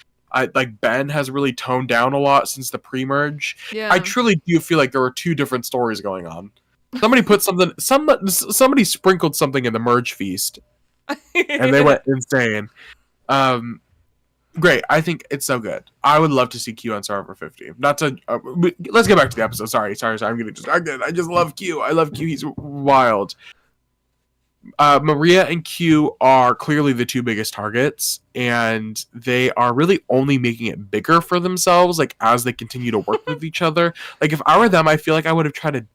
Like, Ben has really toned down a lot since the pre-merge.
Yeah.
I truly do feel like there were two different stories going on. Somebody put something... Somebody sprinkled something in the merge feast. And they went insane. Great. I think it's so good. I would love to see Q on Survivor 50. Not to... let's get back to the episode. Sorry. I'm getting distracted. I just love Q. I love Q. He's wild. Maria and Q are clearly the two biggest targets, and they are really only making it bigger for themselves, like, as they continue to work with each other. Like, if I were them, I feel like I would have tried to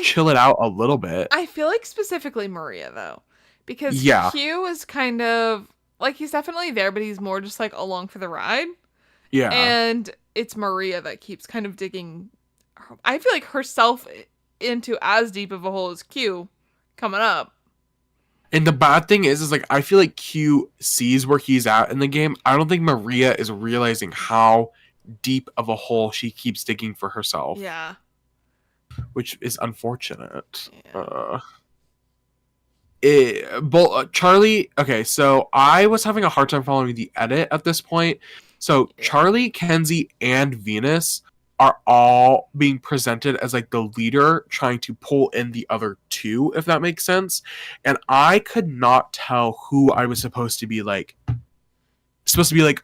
chill it out a little bit.
I feel like specifically Maria, though. Because
Yeah.
Q is kind of... Like, he's definitely there, but he's more just, like, along for the ride.
Yeah.
And it's Maria that keeps kind of digging... I feel like herself into as deep of a hole as Q coming up.
And the bad thing is like, I feel like Q sees where he's at in the game. I don't think Maria is realizing how deep of a hole she keeps digging for herself.
Yeah.
Which is unfortunate.
Yeah.
Charlie... Okay, so I was having a hard time following the edit at this point. So
Yeah.
Charlie, Kenzie, and Venus are all being presented as like the leader trying to pull in the other two, if that makes sense. And I could not tell who I was supposed to be like,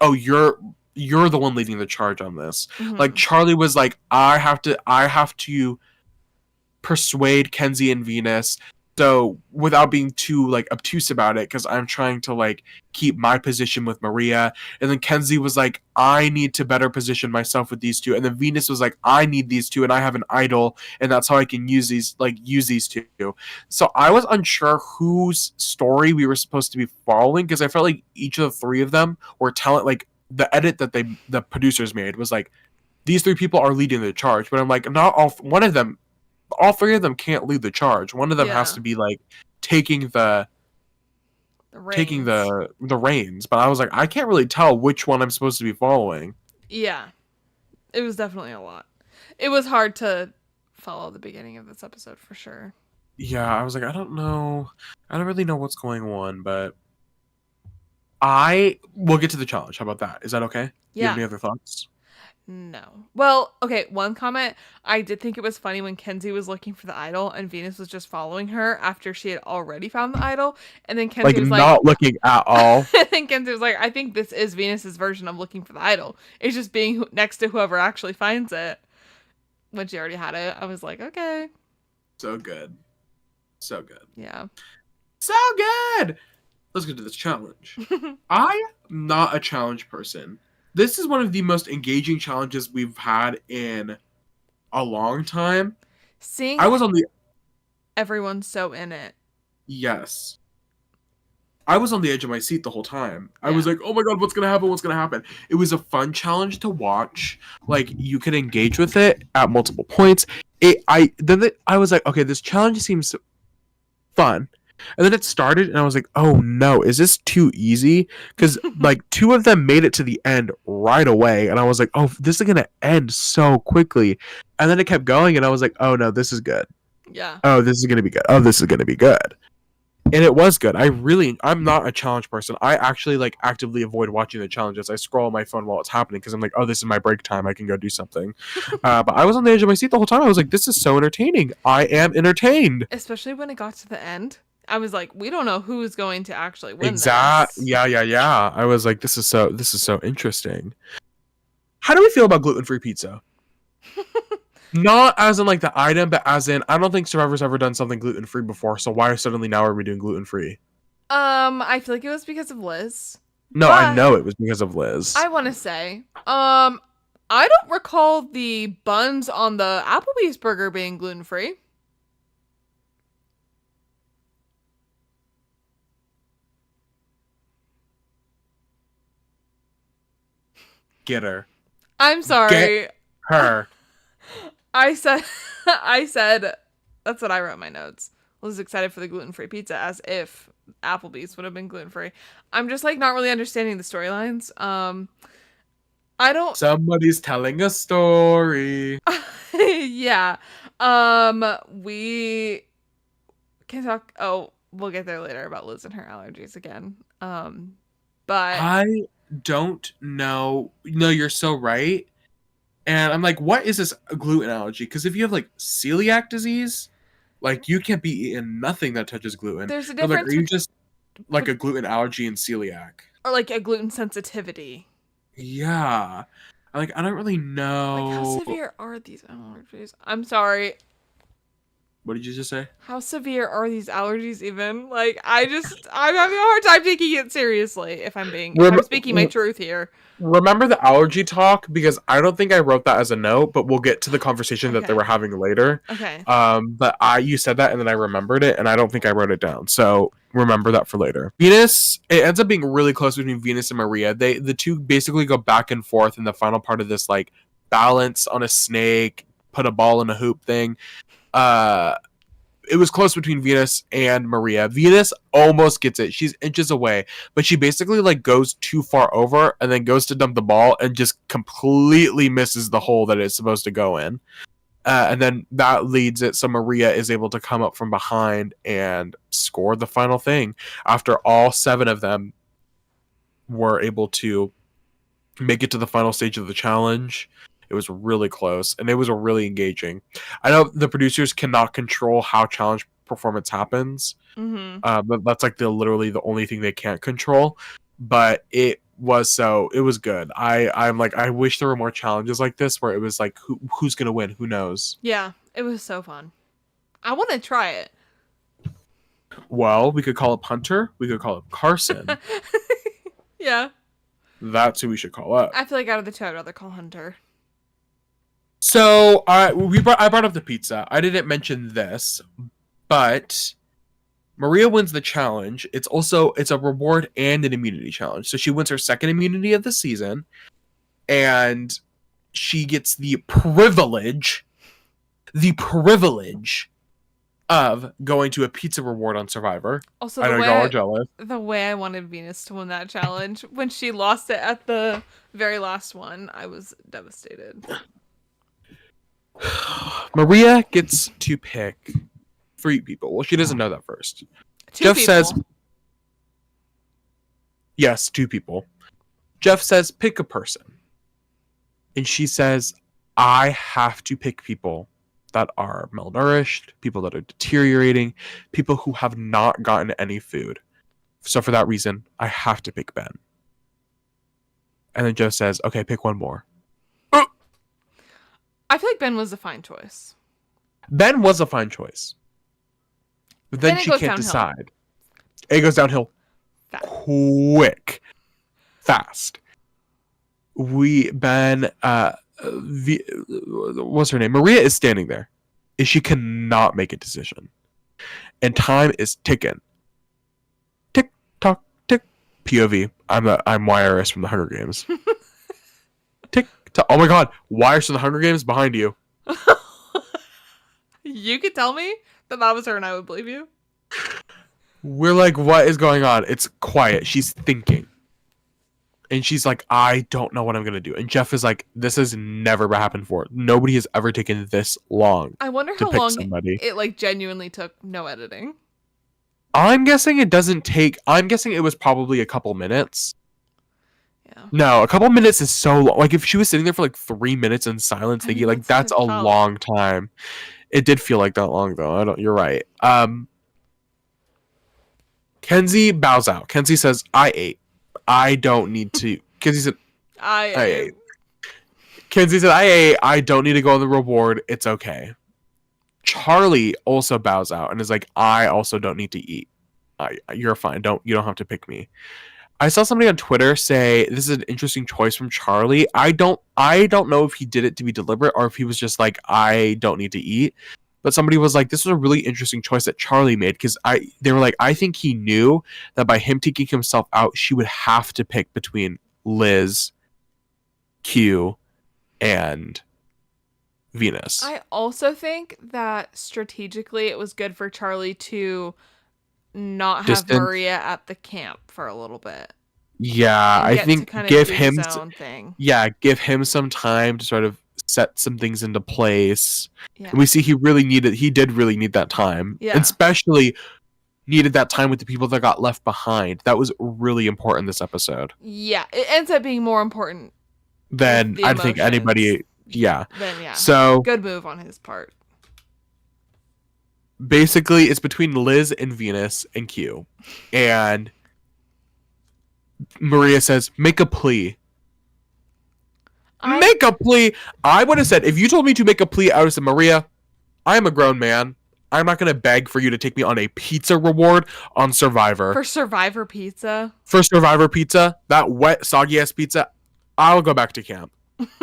oh, you're the one leading the charge on this.
Mhm.
Like, Charlie was like, I have to persuade Kenzie and Venus, so without being too like obtuse about it, because I'm trying to like keep my position with Maria. And then Kenzie was like, I need to better position myself with these two. And then Venus was like, I need these two, and I have an idol, and that's how I can use these two. So I was unsure whose story we were supposed to be following, because I felt like each of the three of them were talent. Like, the edit that the producers made was like, these three people are leading the charge, but I'm like, not all. All three of them can't lead the charge. One of them has to be like taking the reins. But I was like, I can't really tell which one I'm supposed to be following.
Yeah. It was definitely a lot. It was hard to follow the beginning of this episode for sure.
Yeah, I was like, I don't know. I don't really know what's going on, but I will get to the challenge. How about that? Is that okay? Do you have any other thoughts?
No. Well, okay, one comment. I did think it was funny when Kenzie was looking for the idol and Venus was just following her after she had already found the idol. And then Kenzie was like...
not looking at all.
I think Kenzie was like, I think this is Venus's version of looking for the idol. It's just being next to whoever actually finds it. When she already had it, I was like, okay.
So good. So good.
Yeah.
So good! Let's get to this challenge. I'm not a challenge person. This is one of the most engaging challenges we've had in a long time.
Seeing
I was on the...
everyone's so in it.
Yes. I was on the edge of my seat the whole time. I was
Yeah.
like, oh my god, what's going to happen? What's going to happen? It was a fun challenge to watch. Like, you could engage with it at multiple points. I was like, okay, this challenge seems fun. And then it started, and I was like, oh no, is this too easy? Because, like, two of them made it to the end right away, and I was like, oh, this is going to end so quickly. And then it kept going, and I was like, oh no, this is good.
Yeah.
Oh, this is going to be good. Oh, this is going to be good. And it was good. I'm not a challenge person. I actually like actively avoid watching the challenges. I scroll on my phone while it's happening because I'm like, oh, this is my break time. I can go do something. But I was on the edge of my seat the whole time. I was like, this is so entertaining. I am entertained.
Especially when it got to the end. I was like, we don't know who's going to actually win
Exact.
this.
Yeah. I was like, this is so interesting. How do we feel about gluten-free pizza? Not as in like the item, but as in I don't think Survivor's ever done something gluten-free before. So why suddenly now are we doing gluten-free?
I feel like it was because of Liz.
No,
But
I know it was because of Liz.
I want to say, I don't recall the buns on the Applebee's burger being gluten free.
Get her.
I'm sorry.
Her.
I said, I said, that's what I wrote in my notes. Was excited for the gluten free pizza as if Applebee's would have been gluten free. I'm just like not really understanding the storylines. I don't.
Somebody's telling a story.
Yeah. We can talk. Oh, we'll get there later about Liz and her allergies again. But
I don't know. No, you're so right. And I'm like, what is this gluten allergy? Because if you have like celiac disease, like you can't be eating nothing that touches gluten.
there's a
But like,
difference
are you just like a gluten allergy and celiac?
or like a gluten sensitivity.
Yeah. Like, I don't really
Like, how
know.
severe are these allergies? I'm sorry.
What did you just say?
How severe are these allergies even? Like, I'm having a hard time taking it seriously if I'm speaking my truth here.
Remember the allergy talk? Because I don't think I wrote that as a note, but we'll get to the conversation that they
Okay.
were having later.
Okay.
But you said that and then I remembered it and I don't think I wrote it down. So remember that for later. Venus, it ends up being really close between Venus and Maria. The two basically go back and forth in the final part of this like balance on a snake, put a ball in a hoop thing. It was close between Venus and Maria. Venus almost gets it. She's inches away, but she basically like goes too far over and then goes to dump the ball and just completely misses the hole that it's supposed to go in. And then that leads it so Maria is able to come up from behind and score the final thing after all 7 of them were able to make it to the final stage of the challenge. It was really close and it was really engaging. I know the producers cannot control how challenge performance happens.
Mm-hmm.
But that's like literally the only thing they can't control. But it was good. I'm like, I wish there were more challenges like this where it was like who's gonna win? Who knows?
Yeah, it was so fun. I want to try it.
Well, we could call up Hunter. We could call up Carson.
Yeah.
That's who we should call up.
I feel like out of the two, I'd rather call Hunter.
So I brought up the pizza. I didn't mention this, but Maria wins the challenge. It's a reward and an immunity challenge. So she wins her second immunity of the season, and she gets the privilege of going to a pizza reward on Survivor.
Also,
I know y'all are jealous.
the way I wanted Venus to win that challenge, when she lost it at the very last one, I was devastated.
Maria gets to pick 3 people. Well, she doesn't know that first. Jeff says, yes, 2 people. Jeff says, pick a person. And she says, I have to pick people that are malnourished, people that are deteriorating, people who have not gotten any food. So for that reason, I have to pick Ben. And then Jeff says, okay, pick one more.
I feel like Ben was a fine choice.
Ben was a fine choice. But then she can't decide. It goes downhill quick. Fast. What's her name? Maria is standing there. And she cannot make a decision. And time is ticking. Tick, tock, tick. POV. I'm YRS from the Hunger Games. Tick, tock. Oh my god. YRS from the Hunger Games behind you.
You could tell me that was her and I would believe you.
We're like, what is going on? It's quiet. She's thinking. And she's like, I don't know what I'm going to do. And Jeff is like, this has never happened before. Nobody has ever taken this long.
I wonder how long it like genuinely took no editing.
I'm guessing it doesn't take. I'm guessing it was probably a couple minutes.
Yeah.
No, a couple minutes is so long. Like if she was sitting there for like 3 minutes in silence,
I
thinking
mean,
like
that's
that's a long time. It did feel like that long though. I don't. You're right. Kenzie bows out. Kenzie says, "I ate. I don't need to." Kenzie said, "I ate." Kenzie said, "I ate. I don't need to go on the reward. It's okay." Charlie also bows out and is like, "I also don't need to eat. You're fine. You don't have to pick me." I saw somebody on Twitter say this is an interesting choice from Charlie. I don't know if he did it to be deliberate or if he was just like, I don't need to eat. But somebody was like, this was a really interesting choice that Charlie made because they were like, I think he knew that by him taking himself out, she would have to pick between Liz, Q, and Venus.
I also think that strategically it was good for Charlie to not have Maria at the camp for a little bit.
Yeah, I think
give him his own thing.
Yeah, give him some time to sort of set some things into place. Yeah. And we see he did really need that time. Yeah. Especially needed that time with the people that got left behind. That was really important this episode.
Yeah, it ends up being more important
than I think anybody. Yeah.
Yeah.
So
good move on his part.
Basically, it's between Liz and Venus and Q. And Maria says, make a plea. Make a plea. I would have said, if you told me to make a plea, I would have said, Maria, I am a grown man. I'm not going to beg for you to take me on a pizza reward on Survivor.
For Survivor pizza?
For Survivor pizza, that wet, soggy-ass pizza, I'll go back to camp.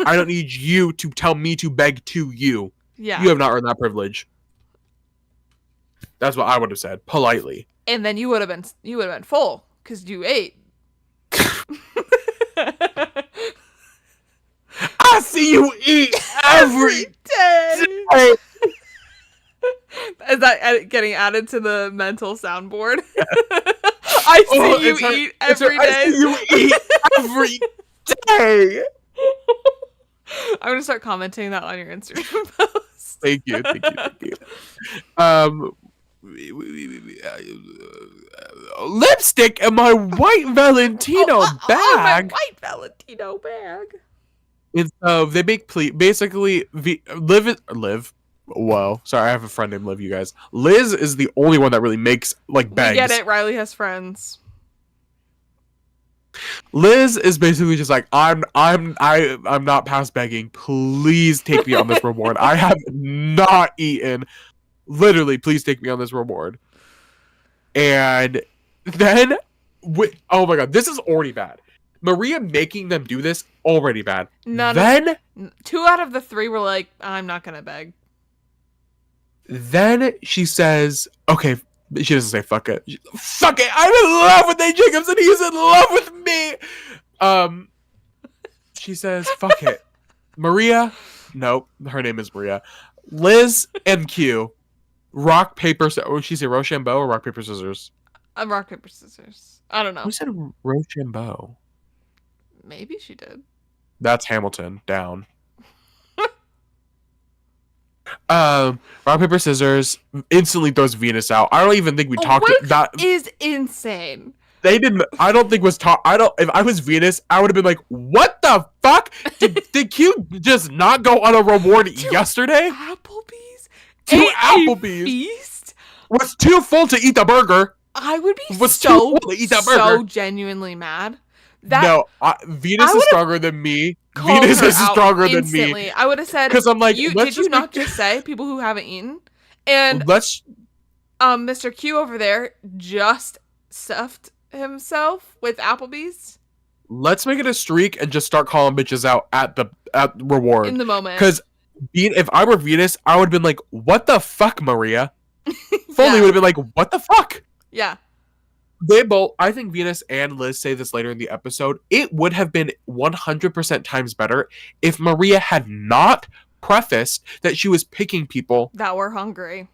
I don't need you to tell me to beg to you. Yeah. You have not earned that privilege. That's what I would have said, politely.
And then you would have been full, because you ate.
I see you eat every day.
Is that getting added to the mental soundboard? I see you eat every day.
I see you eat every day.
I'm going to start commenting that on your Instagram post.
Thank you. Lipstick in my white Valentino bag.
My white Valentino bag.
And so they make basically Liv. Whoa, sorry, I have a friend named Liv. You guys, Liz is the only one that really makes like bags.
We get it. Riley has friends.
Liz is basically just like, I'm not past begging. Please take me on this reward. I have not eaten. Literally, please take me on this reward. And then, oh my god, this is already bad. Maria making them do this, already bad. Then
2 out of the 3 were like, I'm not gonna beg.
Then she says, okay, she doesn't say fuck it. Fuck it, I'm in love with Nate Jacobs and he's in love with me. She says, fuck it. Maria, nope, her name is Maria. Liz and Q, rock, paper, scissors. She say Rochambeau or rock, paper, scissors?
Rock, paper, scissors. I don't know.
Who said Rochambeau?
Maybe she did.
That's Hamilton. Down. Rock, paper, scissors instantly throws Venus out. I don't even think we talked. That
is insane.
They didn't. I don't think was talk. I don't. If I was Venus, I would have been like, "What the fuck? Did Q just not go on a reward yesterday?"
Applebee's.
To Applebee's.
Feast.
Was too full to eat the burger.
I would be so genuinely mad.
No, Venus is stronger than me. Venus is stronger than me.
I would have said, because I'm like, did you not just say people who haven't eaten? And Mr. Q over there just stuffed himself with Applebee's.
Let's make it a streak and just start calling bitches out at reward
in the moment.
Because if I were Venus, I would have been like, "What the fuck, Maria?" Foley would have been like, "What the fuck?"
Yeah.
They both, I think Venus and Liz say this later in the episode, it would have been 100% times better if Maria had not prefaced that she was picking people
that were hungry.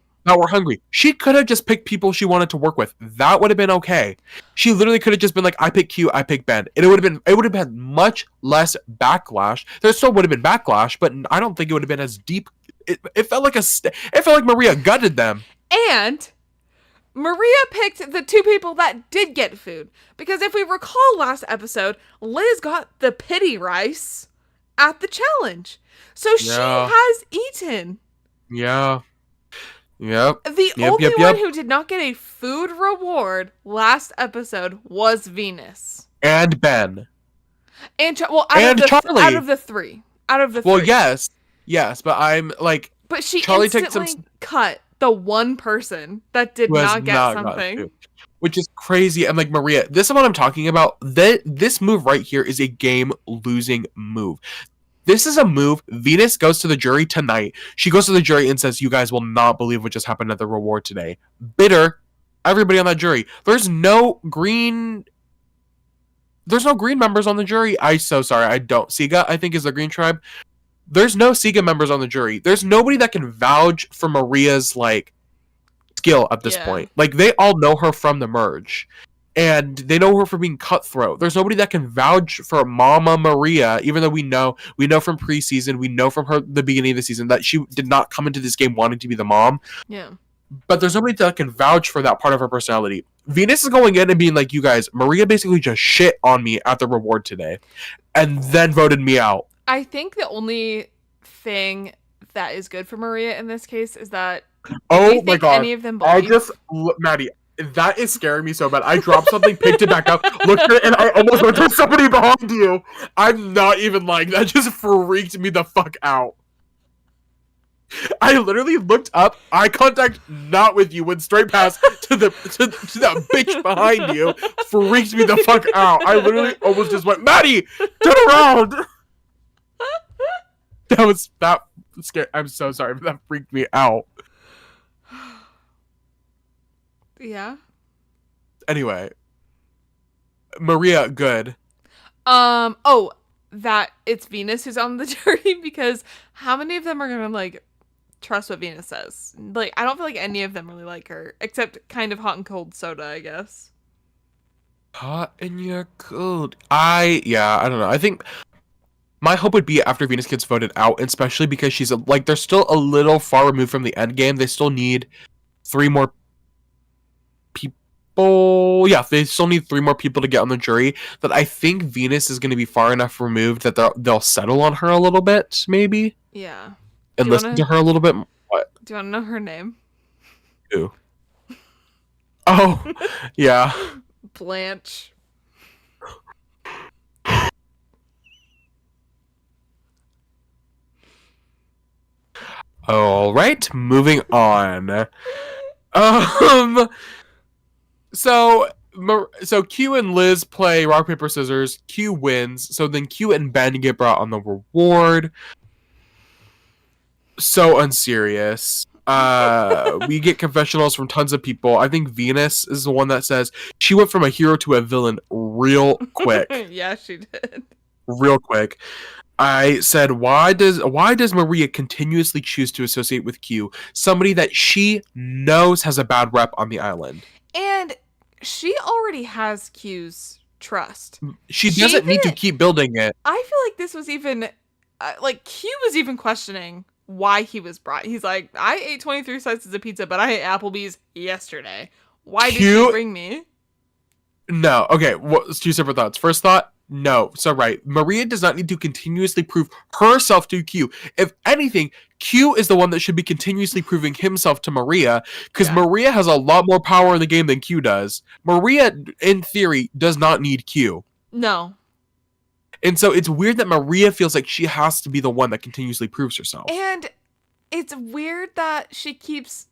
She could have just picked people she wanted to work with. That would have been okay. She literally could have just been like, I pick Q, I pick Ben. It would have been much less backlash. There still would have been backlash, but I don't think it would have been as deep. It felt like Maria gutted them.
And Maria picked the two people that did get food. Because if we recall last episode, Liz got the pity rice at the challenge. So she has eaten.
Yeah. Yep.
The only one who did not get a food reward last episode was Venus.
And Ben.
And
Charlie.
Out of the three.
Well, yes. Yes, but I'm like...
But she
Charlie
instantly cut the one person that did not get something.
Which is crazy. I'm like, Maria, this is what I'm talking about. This move right here is a game-losing move. This is a move. Venus goes to the jury tonight. She goes to the jury and says, you guys will not believe what just happened at the reward today. Bitter. Everybody on that jury. There's no green members on the jury. I'm so sorry. I don't. Siga, I think, is the green tribe. There's no Siga members on the jury. There's nobody that can vouch for Maria's, like, skill at this point. Like, they all know her from the merge. And they know her for being cutthroat. There's nobody that can vouch for Mama Maria, even though we know from preseason, we know from her the beginning of the season that she did not come into this game wanting to be the mom.
Yeah.
But there's nobody that can vouch for that part of her personality. Venus is going in and being like, you guys, Maria basically just shit on me at the reward today. And then voted me out. I
think the only thing that is good for Maria in this case is that
oh my god,
any of them believe?
Maddie, that is scaring me so bad. I dropped something, picked it back up, looked at it, and I almost went to somebody behind you. I'm not even lying. That just freaked me the fuck out. I literally looked up, eye contact not with you, went straight past to that bitch behind you. Freaked me the fuck out. I literally almost just went, Maddie, turn around. That scared. I'm so sorry, but that freaked me out.
Yeah.
Anyway, Maria, good.
Oh, that it's Venus who's on the jury, because how many of them are gonna like trust what Venus says? Like, I don't feel like any of them really like her, except kind of Hot and Cold Soda, I guess.
Hot and you're cold. I don't know. I think my hope would be after Venus gets voted out, especially because she's they're still a little far removed from the end game. They still need 3 more people. Yeah, they still need 3 more people to get on the jury. That I think Venus is going to be far enough removed that they'll settle on her a little bit, maybe.
Yeah.
And listen to her a little bit. What?
Do you want to know her name?
Who? Oh, yeah.
Blanche.
All right, moving on. So Q and Liz play rock paper scissors. Q wins. So then Q and Ben get brought on the reward. So unserious. We get confessionals from tons of people. I think Venus is the one that says she went from a hero to a villain real quick.
Yeah, she did.
Real quick. I said, why does Maria continuously choose to associate with Q, somebody that she knows has a bad rep on the island?
And she already has Q's trust.
She doesn't need to keep building it.
I feel like this was even, Q was even questioning why he was brought. He's like, I ate 23 slices of pizza, but I ate Applebee's yesterday. Why did you bring me?
No. Okay, 2 separate thoughts. First thought, no. So right, Maria does not need to continuously prove herself to Q. If anything, Q is the one that should be continuously proving himself to Maria, because Maria has a lot more power in the game than Q does. Maria, in theory, does not need Q.
No.
And so it's weird that Maria feels like she has to be the one that continuously proves herself.
And it's weird that she keeps,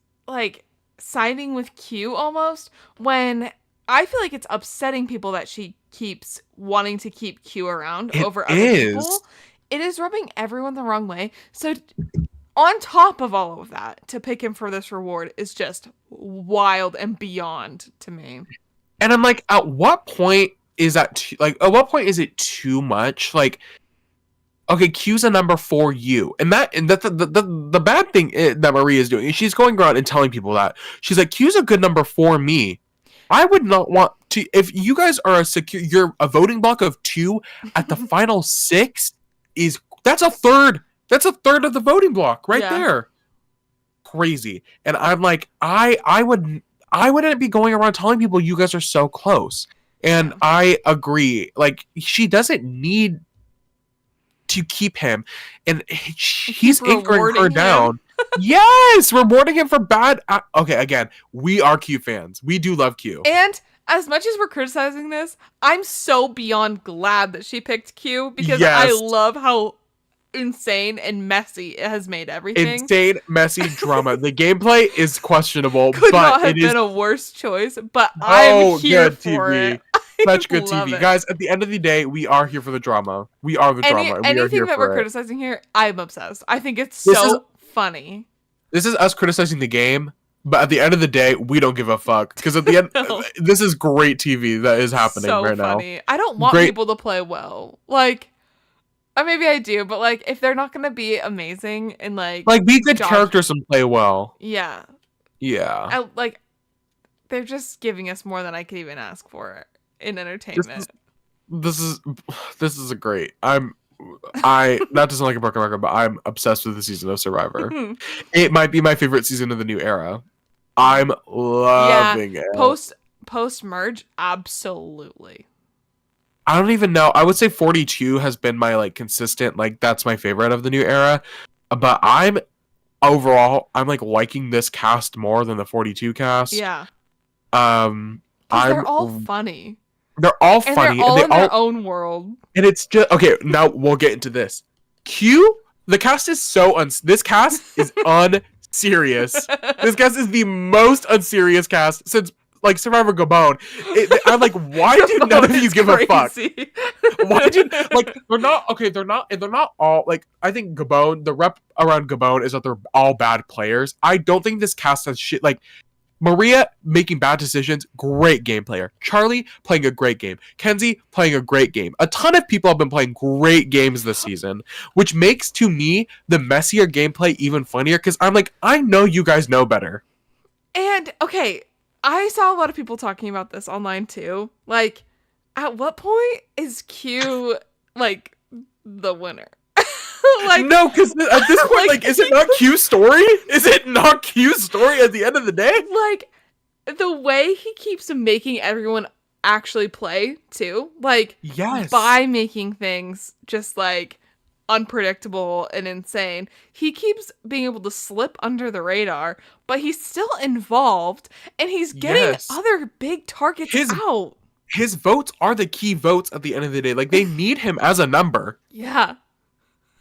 siding with Q almost, when I feel like it's upsetting people that she keeps wanting to keep Q around over other people. It is rubbing everyone the wrong way. So on top of all of that, to pick him for this reward is just wild and beyond to me.
And I'm like, at what point is that at what point is it too much? Like, okay, Q's a number for you, and the bad thing that Maria is doing is she's going around and telling people that she's like, Q's a good number for me. I would not want to. If you guys are you're a voting block of 2 at the final 6 that's a third. That's a third of the voting block right there. Crazy. And I'm like, I I wouldn't be going around telling people you guys are so close. And
Yeah.
I agree. Like, she doesn't need to keep him, and he's
Keep
anchoring her
rewarding him.
down. Yes, rewarding him for bad. Okay, again, we are Q fans. We do love Q.
And as much as we're criticizing this, I'm so beyond glad that she picked Q because I
Yes,
love how insane and messy it has made everything.
insane, messy drama. The gameplay is questionable,
Could
but
not
it
have
is
been a worse choice, but I'm
oh
here
good
for it.
TV.
I
Such good
love
TV,
it.
guys. At the end of the day, we are here for the drama. We are the drama, and we are
Anything
here
that we're
for it.
criticizing here, I'm obsessed. I think it's
This is
so funny.
this is us criticizing the game, but at the end of the day, we don't give a fuck because at the end,
No.
this is great TV that is happening
So
right now.
funny. I don't want
Great.
people to play well. Like, or maybe I do, but like, if they're not gonna be amazing and like,
Like, be good
Josh,
characters and play well.
yeah,
Yeah.
like, they're just giving us more than I could even ask for in
This
entertainment.
is this is this is a great. I not to sound like a broken record, but I'm obsessed with the season of Survivor. It might be my favorite season of the new era. I'm loving it.
Post merge, absolutely.
I don't even know. I would say 42 has been my like consistent, like that's my favorite of the new era. But I'm like liking this cast more than the 42 cast.
Yeah,
Um
'cause they're all funny
they're all
and
funny
they're all
and
in their own world.
and it's just okay, now we'll get into this. Q, the cast is so this cast is unserious. This cast is the most unserious cast since like Survivor Gabon. I'm like, why do none of you give a fuck? Why do like they're not all like I think Gabon, the rep around Gabon is that they're all bad players. I don't think this cast has shit like Maria making bad decisions, great game player. Charlie playing a great game. Kenzie playing a great game. A ton of people have been playing great games this season, which makes to me the messier gameplay even funnier because I'm like, I know you guys know better.
And okay, I saw a lot of people talking about this online too. Like, at what point is Q like the winner? Like,
no, because at this point, like, is it not Q's story? Is it not Q's story at the end of the day?
like the way he keeps making everyone actually play too, like
Yes.
by making things just like unpredictable and insane. He keeps being able to slip under the radar, but he's still involved and he's getting
Yes.
other big targets out.
His votes are the key votes at the end of the day. Like, they need him as a number.
Yeah.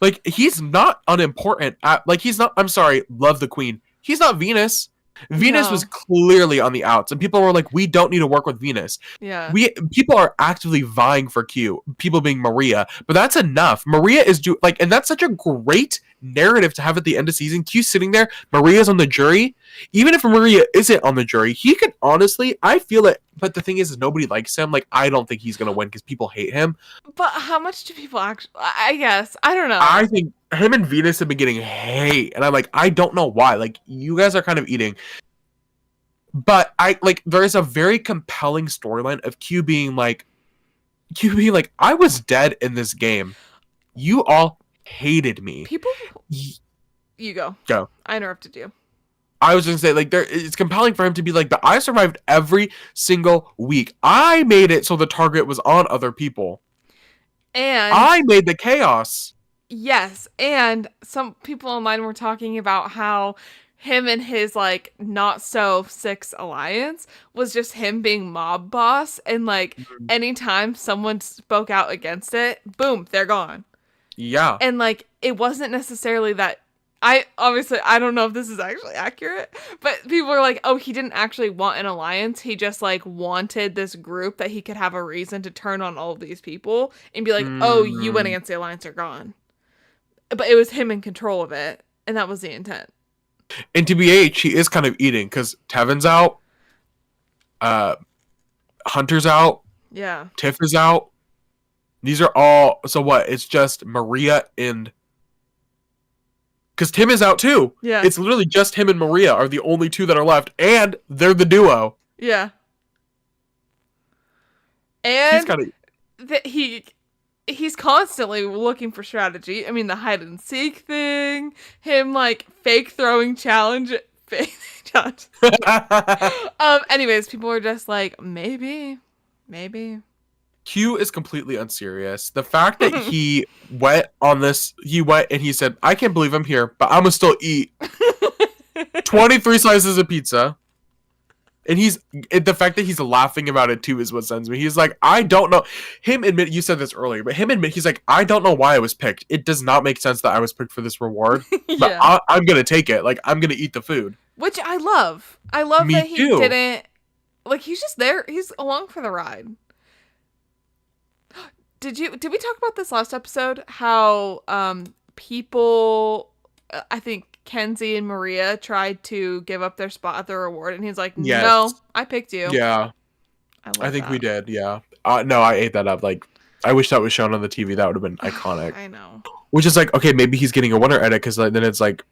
Like, he's not unimportant. He's not, I'm sorry, love the queen. He's not Venus. Venus
No.
was clearly on the outs, and people were like, we don't need to work with Venus.
Yeah.
People are actively vying for Q, people being Maria, but that's enough. Maria is and that's such a great narrative to have at the end of season. Q sitting there, Maria's on the jury. Even if Maria isn't on the jury, he could honestly, I feel it, but the thing is nobody likes him. Like, I don't think he's gonna win because people hate him.
But how much do people actually, I guess, I don't know.
I think him and Venus have been getting hate, and I'm like, I don't know why. Like, you guys are kind of eating. But there is a very compelling storyline of Q being like, I was dead in this game. You all hated me.
People, you go.
Go.
I interrupted you.
I was gonna say, like, it's compelling for him to be like, but I survived every single week. I made it so the target was on other people.
And
I made the chaos.
yes, and some people online were talking about how him and his like not so six alliance was just him being mob boss, and like anytime someone spoke out against it, boom, they're gone.
Yeah.
And like it wasn't necessarily that I don't know if this is actually accurate, but people are like, oh, he didn't actually want an alliance. He just like wanted this group that he could have a reason to turn on all of these people and be like, oh, you went against the alliance, you're gone. But it was him in control of it, and that was the intent.
And TBH, he is kind of eating because Tevin's out, Hunter's out,
Yeah.
Tiff is out. These are all, so what? It's just Maria and, because Tim is out too.
Yeah.
It's literally just him and Maria are the only two that are left, and they're the duo.
Yeah. And
He's kind of,
he's constantly looking for strategy. I mean, the hide and seek thing, him like fake throwing anything. Anyways, people were just like, maybe.
Q is completely unserious. The fact that he went and he said, I can't believe I'm here, but I'm gonna still eat 23 slices of pizza. And the fact that he's laughing about it too is what sends me. He's like, I don't know. You said this earlier, but he's like, I don't know why I was picked. It does not make sense that I was picked for this reward, but
Yeah.
I'm gonna take it. Like, I'm gonna eat the food.
Which I love. I love
Me
that he
too.
didn't, like, he's just there. He's along for the ride. Did we talk about this last episode? How people, I think Kenzie and Maria tried to give up their spot at the reward, and he's like,
Yes.
"No, I picked you."
Yeah, I think we did. Yeah. No, I ate that up. Like, I wish that was shown on the TV. That would have been iconic.
I know.
Which is like, okay, maybe he's getting a winner edit because then it's like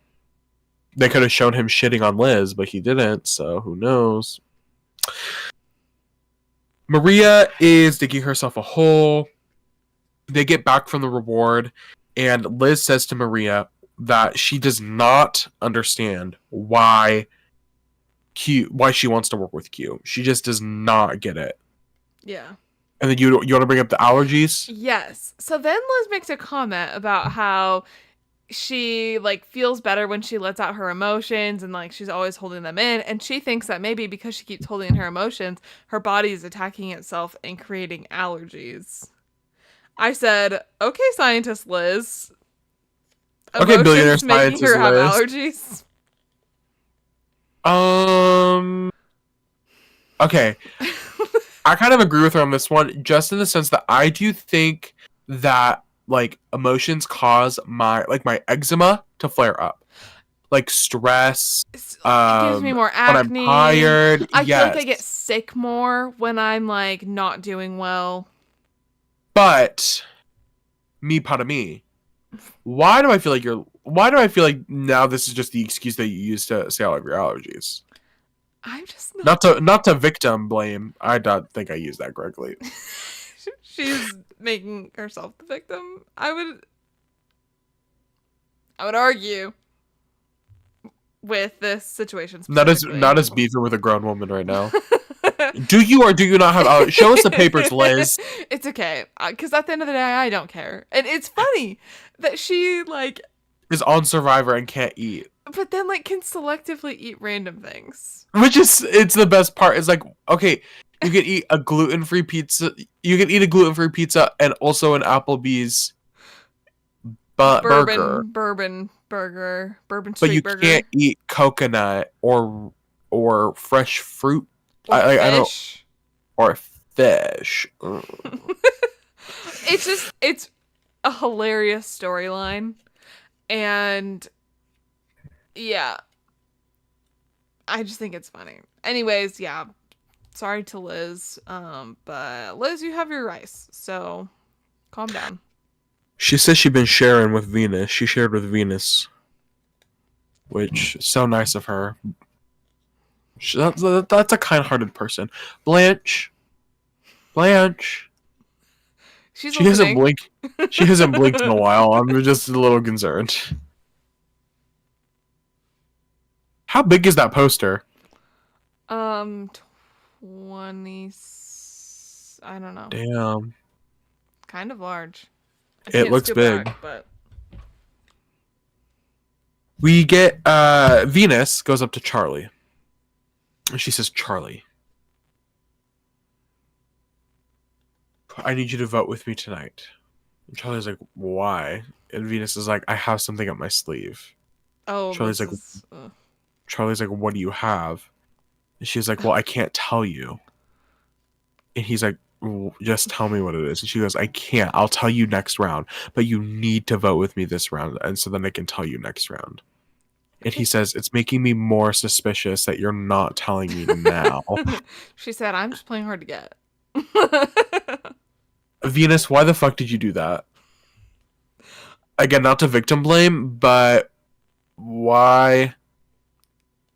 they could have shown him shitting on Liz, but he didn't. So who knows? Maria is digging herself a hole. They get back from the reward, and Liz says to Maria that she does not understand why she wants to work with Q. She just does not get it.
Yeah.
And then you want to bring up the allergies?
Yes. So then Liz makes a comment about how she like feels better when she lets out her emotions and like she's always holding them in, and she thinks that maybe because she keeps holding in her emotions, her body is attacking itself and creating allergies. I said, okay, scientist Liz.
Okay, billionaire
Emotions making
scientist
her have
Liz.
allergies.
Okay. I kind of agree with her on this one, just in the sense that I do think that like emotions cause my eczema to flare up. Like stress.
It gives me more acne.
When I'm tired.
I feel like I get sick more when I'm like not doing well.
But part of me. Why do I feel like now this is just the excuse that you use to say all of your allergies?
I'm just
not to victim blame. I don't think I used that correctly.
She's making herself the victim. I would argue with this situation.
Not as beefing with a grown woman right now. Do you or do you not have? Show us the papers, Liz.
It's okay, because at the end of the day, I don't care, and it's funny that she like
is on Survivor and can't eat,
but then like can selectively eat random things.
Which is it's the best part. It's like, okay, you can eat a gluten-free pizza. You can eat a gluten-free pizza and also an Applebee's burger.
Bourbon burger. Bourbon
But
street burger.
you can't eat coconut or fresh fruit.
Or
fish. Or fish.
It's a hilarious storyline. And yeah. I just think it's funny. Anyways, yeah. Sorry to Liz. But Liz, you have your rice, so calm down.
She says she's been sharing with Venus. She shared with Venus. Which is so nice of her. That's a kind-hearted person. Blanche. She hasn't blinked. She hasn't blinked in a while. I'm just a little concerned. How big is that poster?
20. I don't know.
Damn.
Kind of large.
It looks big.
Back, but
we get Venus goes up to Charlie. And she says, Charlie, I need you to vote with me tonight. And Charlie's like, why? And Venus is like, I have something up my sleeve.
Oh,
Charlie's like, what do you have? And she's like, well, I can't tell you. And he's like, well, just tell me what it is. And she goes, I can't. I'll tell you next round. But you need to vote with me this round. And so then I can tell you next round. And he says, it's making me more suspicious that you're not telling me now.
She said, I'm just playing hard to get.
Venus, why the fuck did you do that? Again, not to victim blame, but why?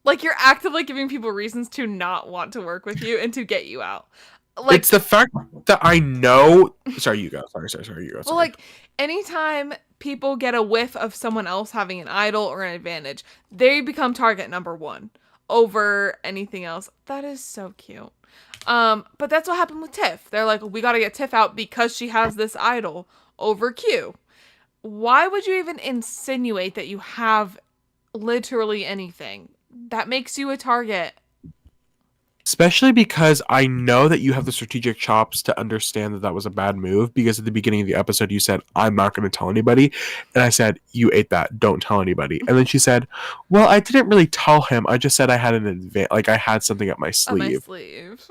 Like, you're actively giving people reasons to not want to work with you and to get you out. Like,
it's the fact that I know... Sorry, you go. Sorry, you go. Sorry.
Well, like, anytime people get a whiff of someone else having an idol or an advantage, they become target number one over anything else. That is so cute. But that's what happened with Tiff. They're like, we gotta get Tiff out because she has this idol over Q. Why would you even insinuate that you have literally anything? That makes you a target.
Especially because I know that you have the strategic chops to understand that that was a bad move, because at the beginning of the episode you said, I'm not going to tell anybody. And I said, you ate that. Don't tell anybody. And then she said, well, I didn't really tell him. I just said I had an like I had something up my
On my
sleeve.
sleeve.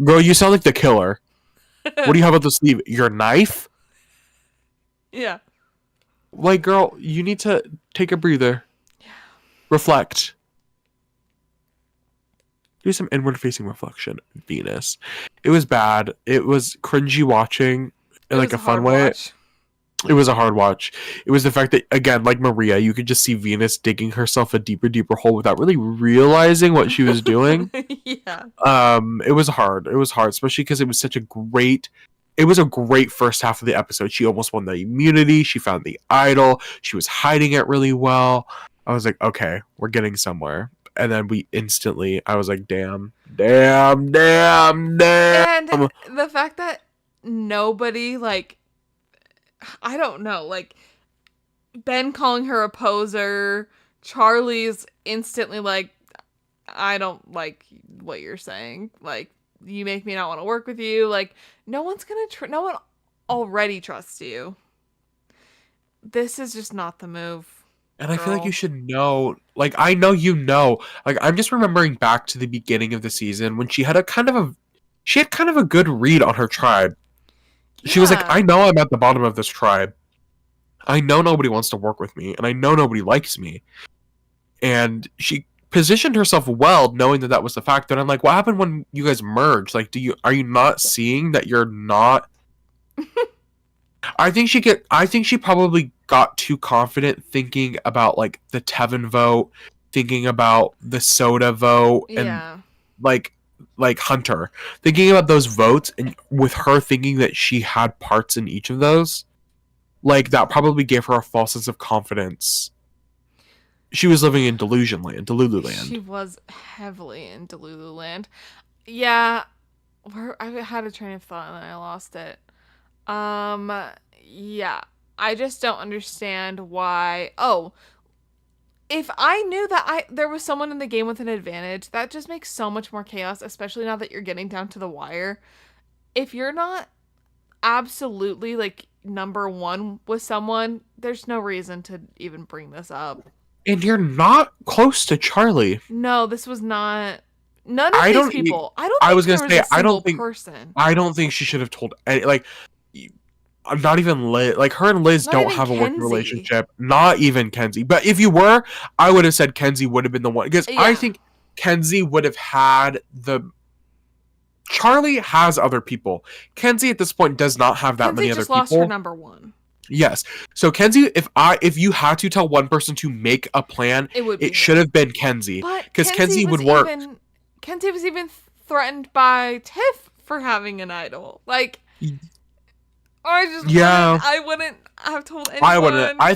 Girl, you sound like the killer. What do you have up the sleeve? Your knife?
Yeah.
Like, girl, you need to take a breather.
Yeah.
Reflect. Do some inward-facing reflection, Venus. It was bad. It was cringy watching in like a fun way. It was a hard watch. It was the fact that, again, like Maria, you could just see Venus digging herself a deeper, deeper hole without really realizing what she was doing.
Yeah.
It was hard. It was hard, especially because it was such a great. It was a great first half of the episode. She almost won the immunity. She found the idol. She was hiding it really well. I was like, okay, we're getting somewhere. And then I was like, damn.
And the fact that nobody, like, I don't know, like, Ben calling her a poser, Charlie's instantly like, I don't like what you're saying. Like, you make me not want to work with you. Like, no one's gonna, no one already trusts you. This is just not the move.
And I feel like you should know, like, I know you know. Like, I'm just remembering back to the beginning of the season when she had kind of a good read on her tribe. She was like, I know I'm at the bottom of this tribe. I know nobody wants to work with me, and I know nobody likes me. And she positioned herself well, knowing that that was the fact. And I'm like, what happened when you guys merged? Like, are you not seeing that you're not? I think she probably got too confident thinking about like the Tevin vote, thinking about the Soda vote, and like Hunter, thinking about those votes, and with her thinking that she had parts in each of those, like that probably gave her a false sense of confidence. She was living in Delulu land.
She was heavily in Delulu land. Yeah, I had a train of thought and then I lost it. Yeah, I just don't understand why. Oh, if I knew that there was someone in the game with an advantage, that just makes so much more chaos, especially now that you're getting down to the wire. If you're not absolutely like number one with someone, there's no reason to even bring this up.
And you're not close to Charlie.
No, this was not. None of these people. I was gonna say I don't
think she should have told any. Like, I'm not even Liz. Like, her and Liz don't have a working relationship. Not even Kenzie. But if you were, I would have said Kenzie would have been the one, because I think Kenzie would have had the. Charlie has other people. Kenzie at this point does not have that many other people.
Kenzie just lost her number one.
Yes. So Kenzie, if you had to tell one person to make a plan, it should have been Kenzie, because Kenzie would work.
Kenzie was even threatened by Tiff for having an idol. Like, I wouldn't have told anyone.
I wouldn't. I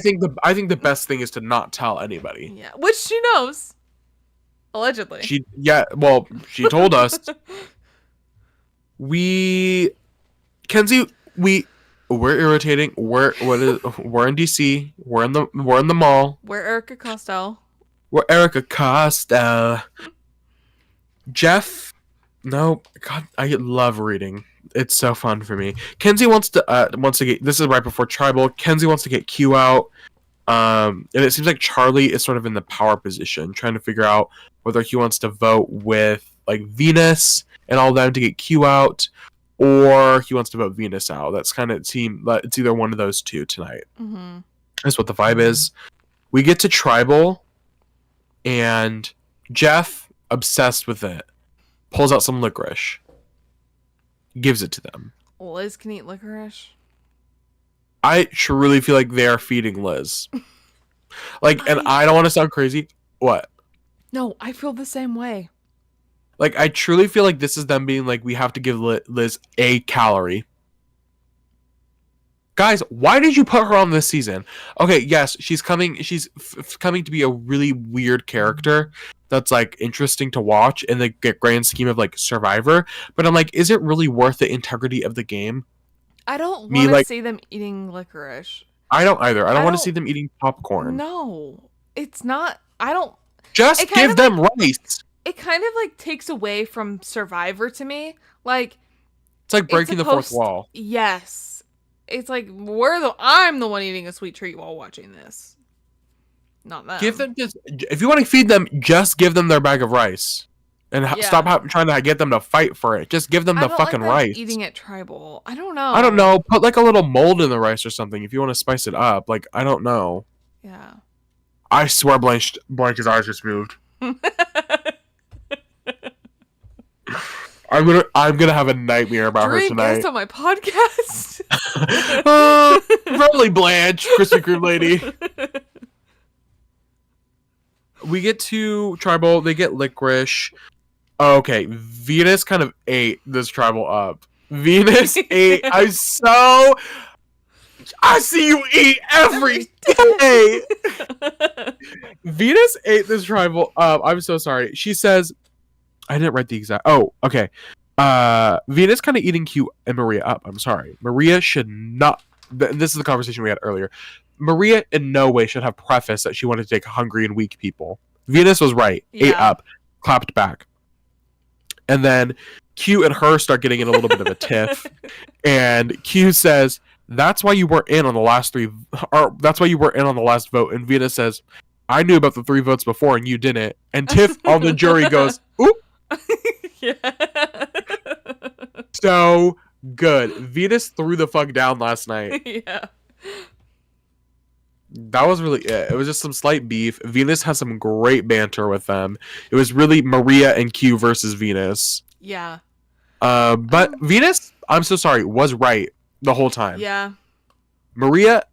think the best thing is to not tell anybody.
Yeah, which she knows. Allegedly.
She told us. Kenzie, we're irritating. We're in DC. We're in the mall.
We're Erica Costello.
We're Erica Costello. Jeff, no, God, I love reading. It's so fun for me. Kenzie wants to get. This is right before Tribal. Kenzie wants to get Q out. And it seems like Charlie is sort of in the power position, trying to figure out whether he wants to vote with like Venus and all them to get Q out, or he wants to vote Venus out. That's kind of it's either one of those two tonight.
Mm-hmm.
That's what the vibe is. We get to Tribal, and Jeff, obsessed with it, pulls out some licorice, gives it to them.
Liz can eat licorice.
I truly feel like they are feeding Liz. Like, and I don't want to sound crazy. What?
No, I feel the same way.
Like, I truly feel like this is them being like, we have to give Liz a calorie. Guys, why did you put her on this season? Okay, yes, she's coming. She's coming to be a really weird character that's like interesting to watch in the grand scheme of like Survivor. But I'm like, is it really worth the integrity of the game?
I don't
Me
want to
like,
see them eating licorice.
I don't either. I don't
I
want to see
don't.
them eating popcorn.
No, it's not. I don't.
Just
It kind
give
of
them rice.
it kind of like takes away from Survivor to me. Like
It's like
it's
breaking the fourth
supposed.
wall.
Yes, it's like I'm the one eating a sweet treat while watching this, not them.
Give them just if you want to feed them, just give them their bag of rice, and
Yeah.
stop trying to get them to fight for it. Just give them
I
the
don't
fucking
like them
rice.
eating it tribal. I don't know.
I don't know. Put like a little mold in the rice or something if you want to spice it up. Like I don't know.
Yeah.
I swear, Blanche's eyes just moved. I'm gonna have a nightmare about her tonight.
Guest on my podcast.
Probably Blanche, Krispy Kreme lady. We get to tribal. They get licorice. Okay, Venus kind of ate this tribal up. Venus ate. I see you eat every day. Venus ate this tribal up. I'm so sorry. She says, I didn't write the exact. Oh, okay. Venus kind of eating Q and Maria up. I'm sorry. Maria should not. This is the conversation we had earlier. Maria in no way should have prefaced that she wanted to take hungry and weak people. Venus was right. Ate up, clapped back. And then Q and her start getting in a little bit of a tiff. And Q says, that's why you weren't in on the last that's why you weren't in on the last vote. And Venus says, I knew about the 3 votes before and you didn't. And Tiff on the jury goes, oop.
Yeah.
So good. Venus threw the fuck down last night.
Yeah.
That was really it. It was just some slight beef. Venus has some great banter with them. It was really Maria and Q versus Venus.
Yeah.
But Venus, I'm so sorry, was right the whole time.
Yeah.
Maria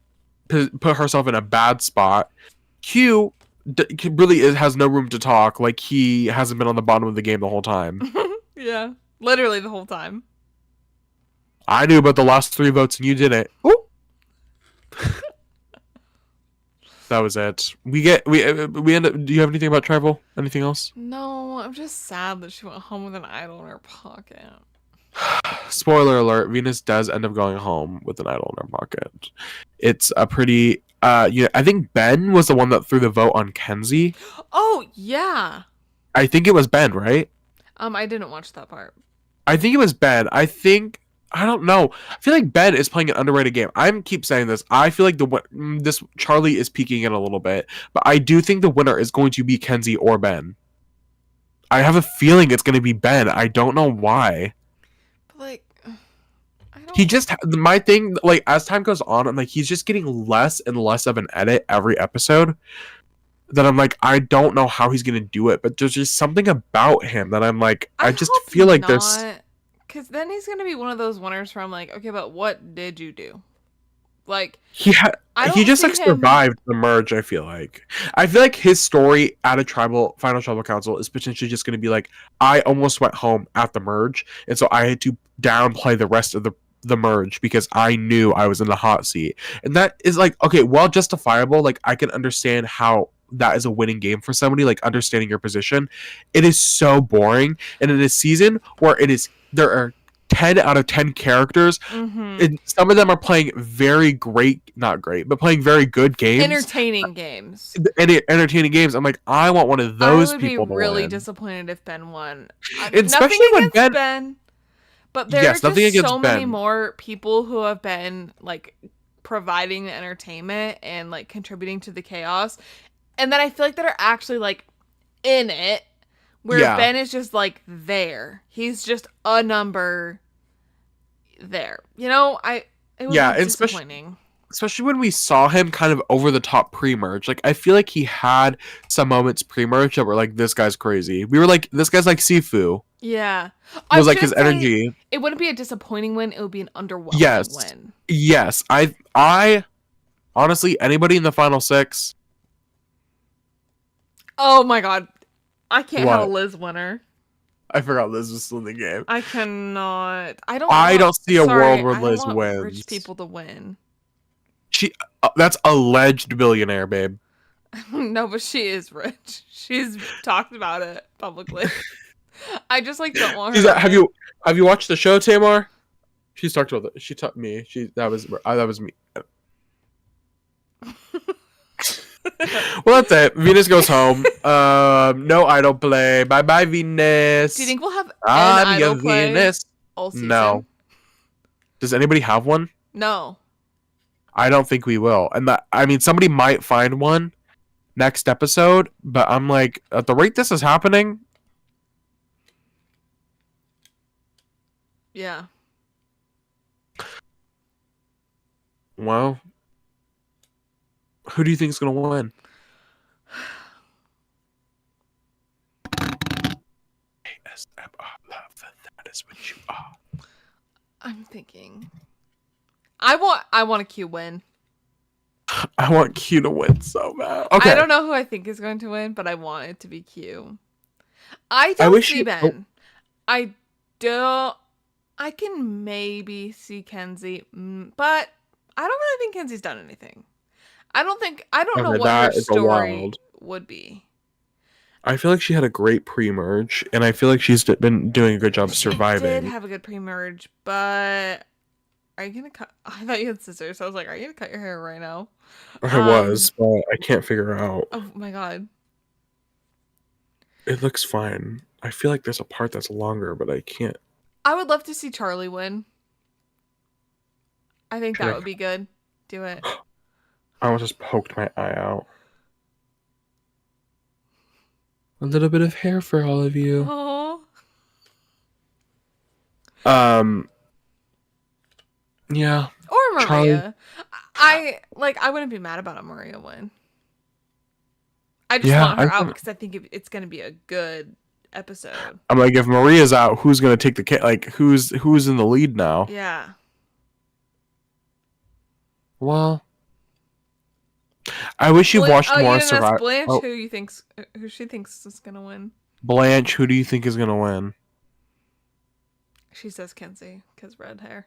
put herself in a bad spot. Q really has no room to talk. Like he hasn't been on the bottom of the game the whole time.
Yeah. Literally the whole time.
I knew about the last 3 votes and you didn't. Ooh. That was it. We end up. Do you have anything about tribal? Anything else?
No, I'm just sad that she went home with an idol in her pocket.
Spoiler alert: Venus does end up going home with an idol in her pocket. It's a pretty. Yeah, I think Ben was the one that threw the vote on Kenzie.
Oh yeah.
I think it was Ben, right?
I didn't watch that part.
I think it was Ben. I don't know. I feel like Ben is playing an underrated game. I keep saying this. I feel like this Charlie is peeking it a little bit, but I do think the winner is going to be Kenzie or Ben. I have a feeling it's going to be Ben. I don't know why.
But like, I don't.
He just my thing. Like as time goes on, I'm like he's just getting less and less of an edit every episode. That I'm like I don't know how he's going to do it, but there's just something about him that I'm like I just
hope
feel like
not.
there's.
Because then he's going to be one of those winners where I'm like, okay, but what did you do? Like,
He just like survived the merge. I feel like his story at a final tribal council is potentially just going to be like, I almost went home at the merge, and so I had to downplay the rest of the merge because I knew I was in the hot seat, and that is like okay, well justifiable. Like I can understand how that is a winning game for somebody, like understanding your position. It is so boring, and in a season where there are 10 out of 10 characters, and some of them are playing not great, but playing very good games.
Entertaining games.
Entertaining games. I'm like, I want one of those people to win.
I would be really disappointed if Ben won.
Especially when Ben...
But there are just so many more people who have been, like, providing the entertainment and, like, contributing to the chaos. And then I feel like that are actually, like, in it. Where Ben is just, like, there. He's just a number there. You know, it was disappointing.
Especially when we saw him kind of over the top pre-merge. Like, I feel like he had some moments pre-merge that were like, this guy's crazy. We were like, this guy's like Sifu.
Yeah.
It was like his energy.
It wouldn't be a disappointing win. It would be an underwhelming win.
Yes. I honestly, anybody in the final 6.
Oh my God. I can't have a Liz winner.
I forgot Liz was still in the game.
I cannot. I don't see a
world where Liz wins.
Rich people to win.
She that's alleged billionaire, babe.
No, but she is rich. She's talked about it publicly. I just like don't want her to win.
Have you watched the show, Tamar? She's talked about it. She taught me. That was me. Well, that's it. Venus goes home. No idol play. Bye bye, Venus.
Do you think we'll have an
I'm
idol
your
play
Venus.
all season?
No. Does anybody have one?
No.
I don't think we will. And somebody might find one next episode, but I'm like, at the rate this is happening.
Yeah.
Well, who do you think is going to win? ASMR love, that is what you are.
I'm thinking. I want a Q win.
I want Q to win so bad. Okay.
I don't know who I think is going to win, but I want it to be Q. I don't see Ben. I don't. I can maybe see Kenzie, but I don't really think Kenzie's done anything. I don't know what her story would be.
I feel like she had a great pre-merge, and I feel like she's been doing a good job surviving.
She did have a good pre-merge, but are you gonna cut? I thought you had scissors, so I was like, are you gonna cut your hair right now?
I was, but I can't figure out.
Oh my god.
It looks fine. I feel like there's a part that's longer, but I can't.
I would love to see Charlie win. I think that would be good. Do it.
I almost just poked my eye out. A little bit of hair for all of you.
Aww.
Yeah.
Or Maria.
Charlie.
I wouldn't be mad about a Maria win. I just want her out because I think it's going to be a good episode.
I'm like, if Maria's out, who's going to take the who's in the lead now?
Yeah.
Well, I wish you watched more Survivor.
Blanche, who she thinks is gonna win.
Blanche, who do you think is gonna win?
She says Kenzie, because red hair.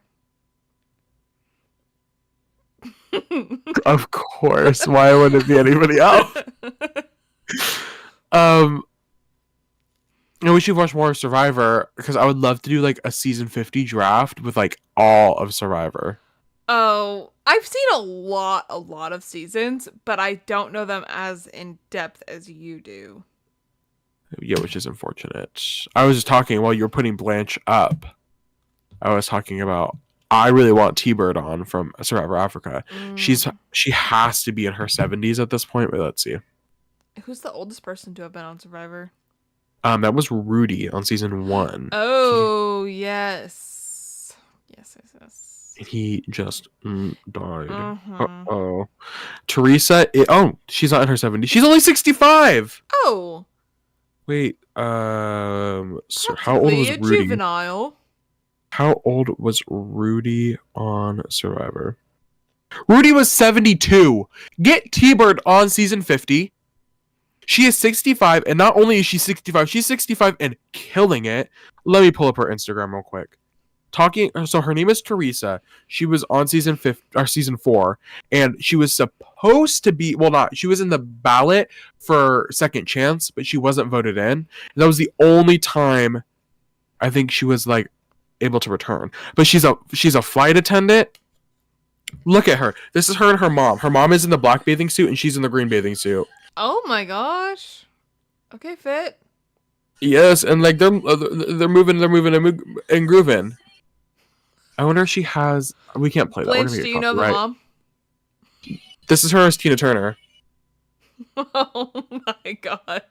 Of course. Why would it be anybody else? I wish you watched more Survivor because I would love to do like a season 50 draft with like all of Survivor.
Oh, I've seen a lot of seasons, but I don't know them as in depth as you do.
Yeah, which is unfortunate. I was just talking while you were putting Blanche up. I was talking about I really want T-Bird on from Survivor Africa. She has to be in her 70s at this point. But let's see.
Who's the oldest person to have been on Survivor?
That was Rudy on season 1.
Oh, yes. Yes.
He just died.
Uh-huh.
Uh-oh. Teresa, she's not in her 70s. She's only 65!
Oh.
Wait, so how old was Rudy?
Juvenile.
How old was Rudy on Survivor? Rudy was 72! Get T-Bird on season 50. She is 65, and not only is she 65, she's 65 and killing it. Let me pull up her Instagram real quick. So her name is Teresa. She was on season 4, and she was supposed to be she was in the ballot for second chance, but she wasn't voted in. And that was the only time I think she was like able to return. But she's a flight attendant. Look at her. This is her and her mom. Her mom is in the black bathing suit and she's in the green bathing suit.
Oh my gosh. Okay, fit.
Yes, and like they're moving and grooving. I wonder if she has. We can't play that.
Blanche, do you know the mom?
This is her as Tina Turner.
Oh my god.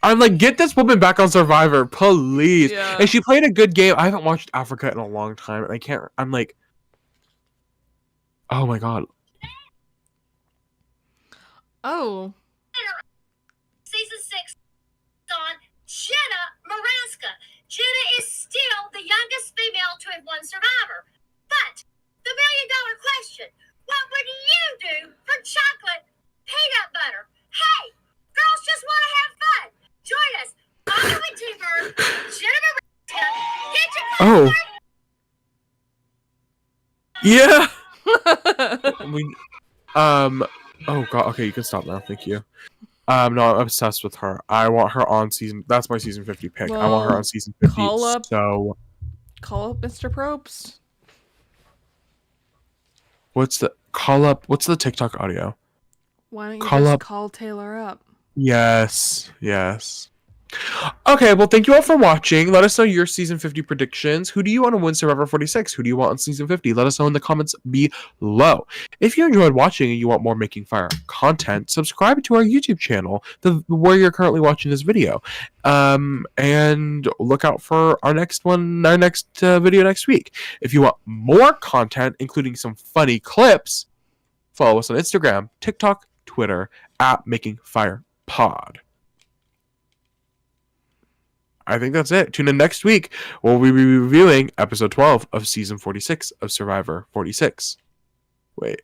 I'm like, get this woman back on Survivor, please.
Yeah.
And she played a good game. I haven't watched Africa in a long time, and I can't. I'm like, oh my god.
Oh.
Season 6 on Jenna Maraska. Jenna is still the youngest female to have won Survivor. But the $1 million question, what would you do for chocolate peanut butter? Hey, girls just want to have fun. Join us. Bobby with T-Bird, Jenna Maraska. Get your popcorn.
Yeah. We oh god, okay, you can stop now. Thank you. No, I'm obsessed with her. I want her on season. That's my season 50 pick. I want her
Well,
on season 50.
call up-
So
Call up Mr. Probst.
what's the TikTok audio?
Why don't you
Call
just
up.
call Taylor up?
Yes. Okay, well, thank you all for watching. Let us know your season 50 predictions. Who do you want to win Survivor 46? Who do you want on season 50? Let us know in the comments below. If you enjoyed watching and you want more Making Fire content, subscribe to our YouTube channel, where you're currently watching this video. And look out for our next video next week. If you want more content, including some funny clips, follow us on Instagram, TikTok, Twitter, at Making Fire Pod. I think that's it. Tune in next week. We'll be reviewing episode 12 of season 46 of Survivor 46. Wait.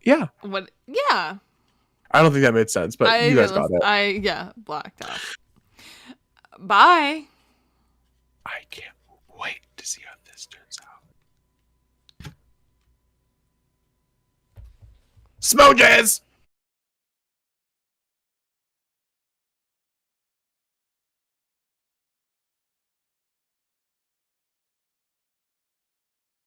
Yeah.
What? Yeah.
I don't think that made sense, but you guys got it.
Blacked out. Bye.
I can't wait to see how this turns out. Smojers!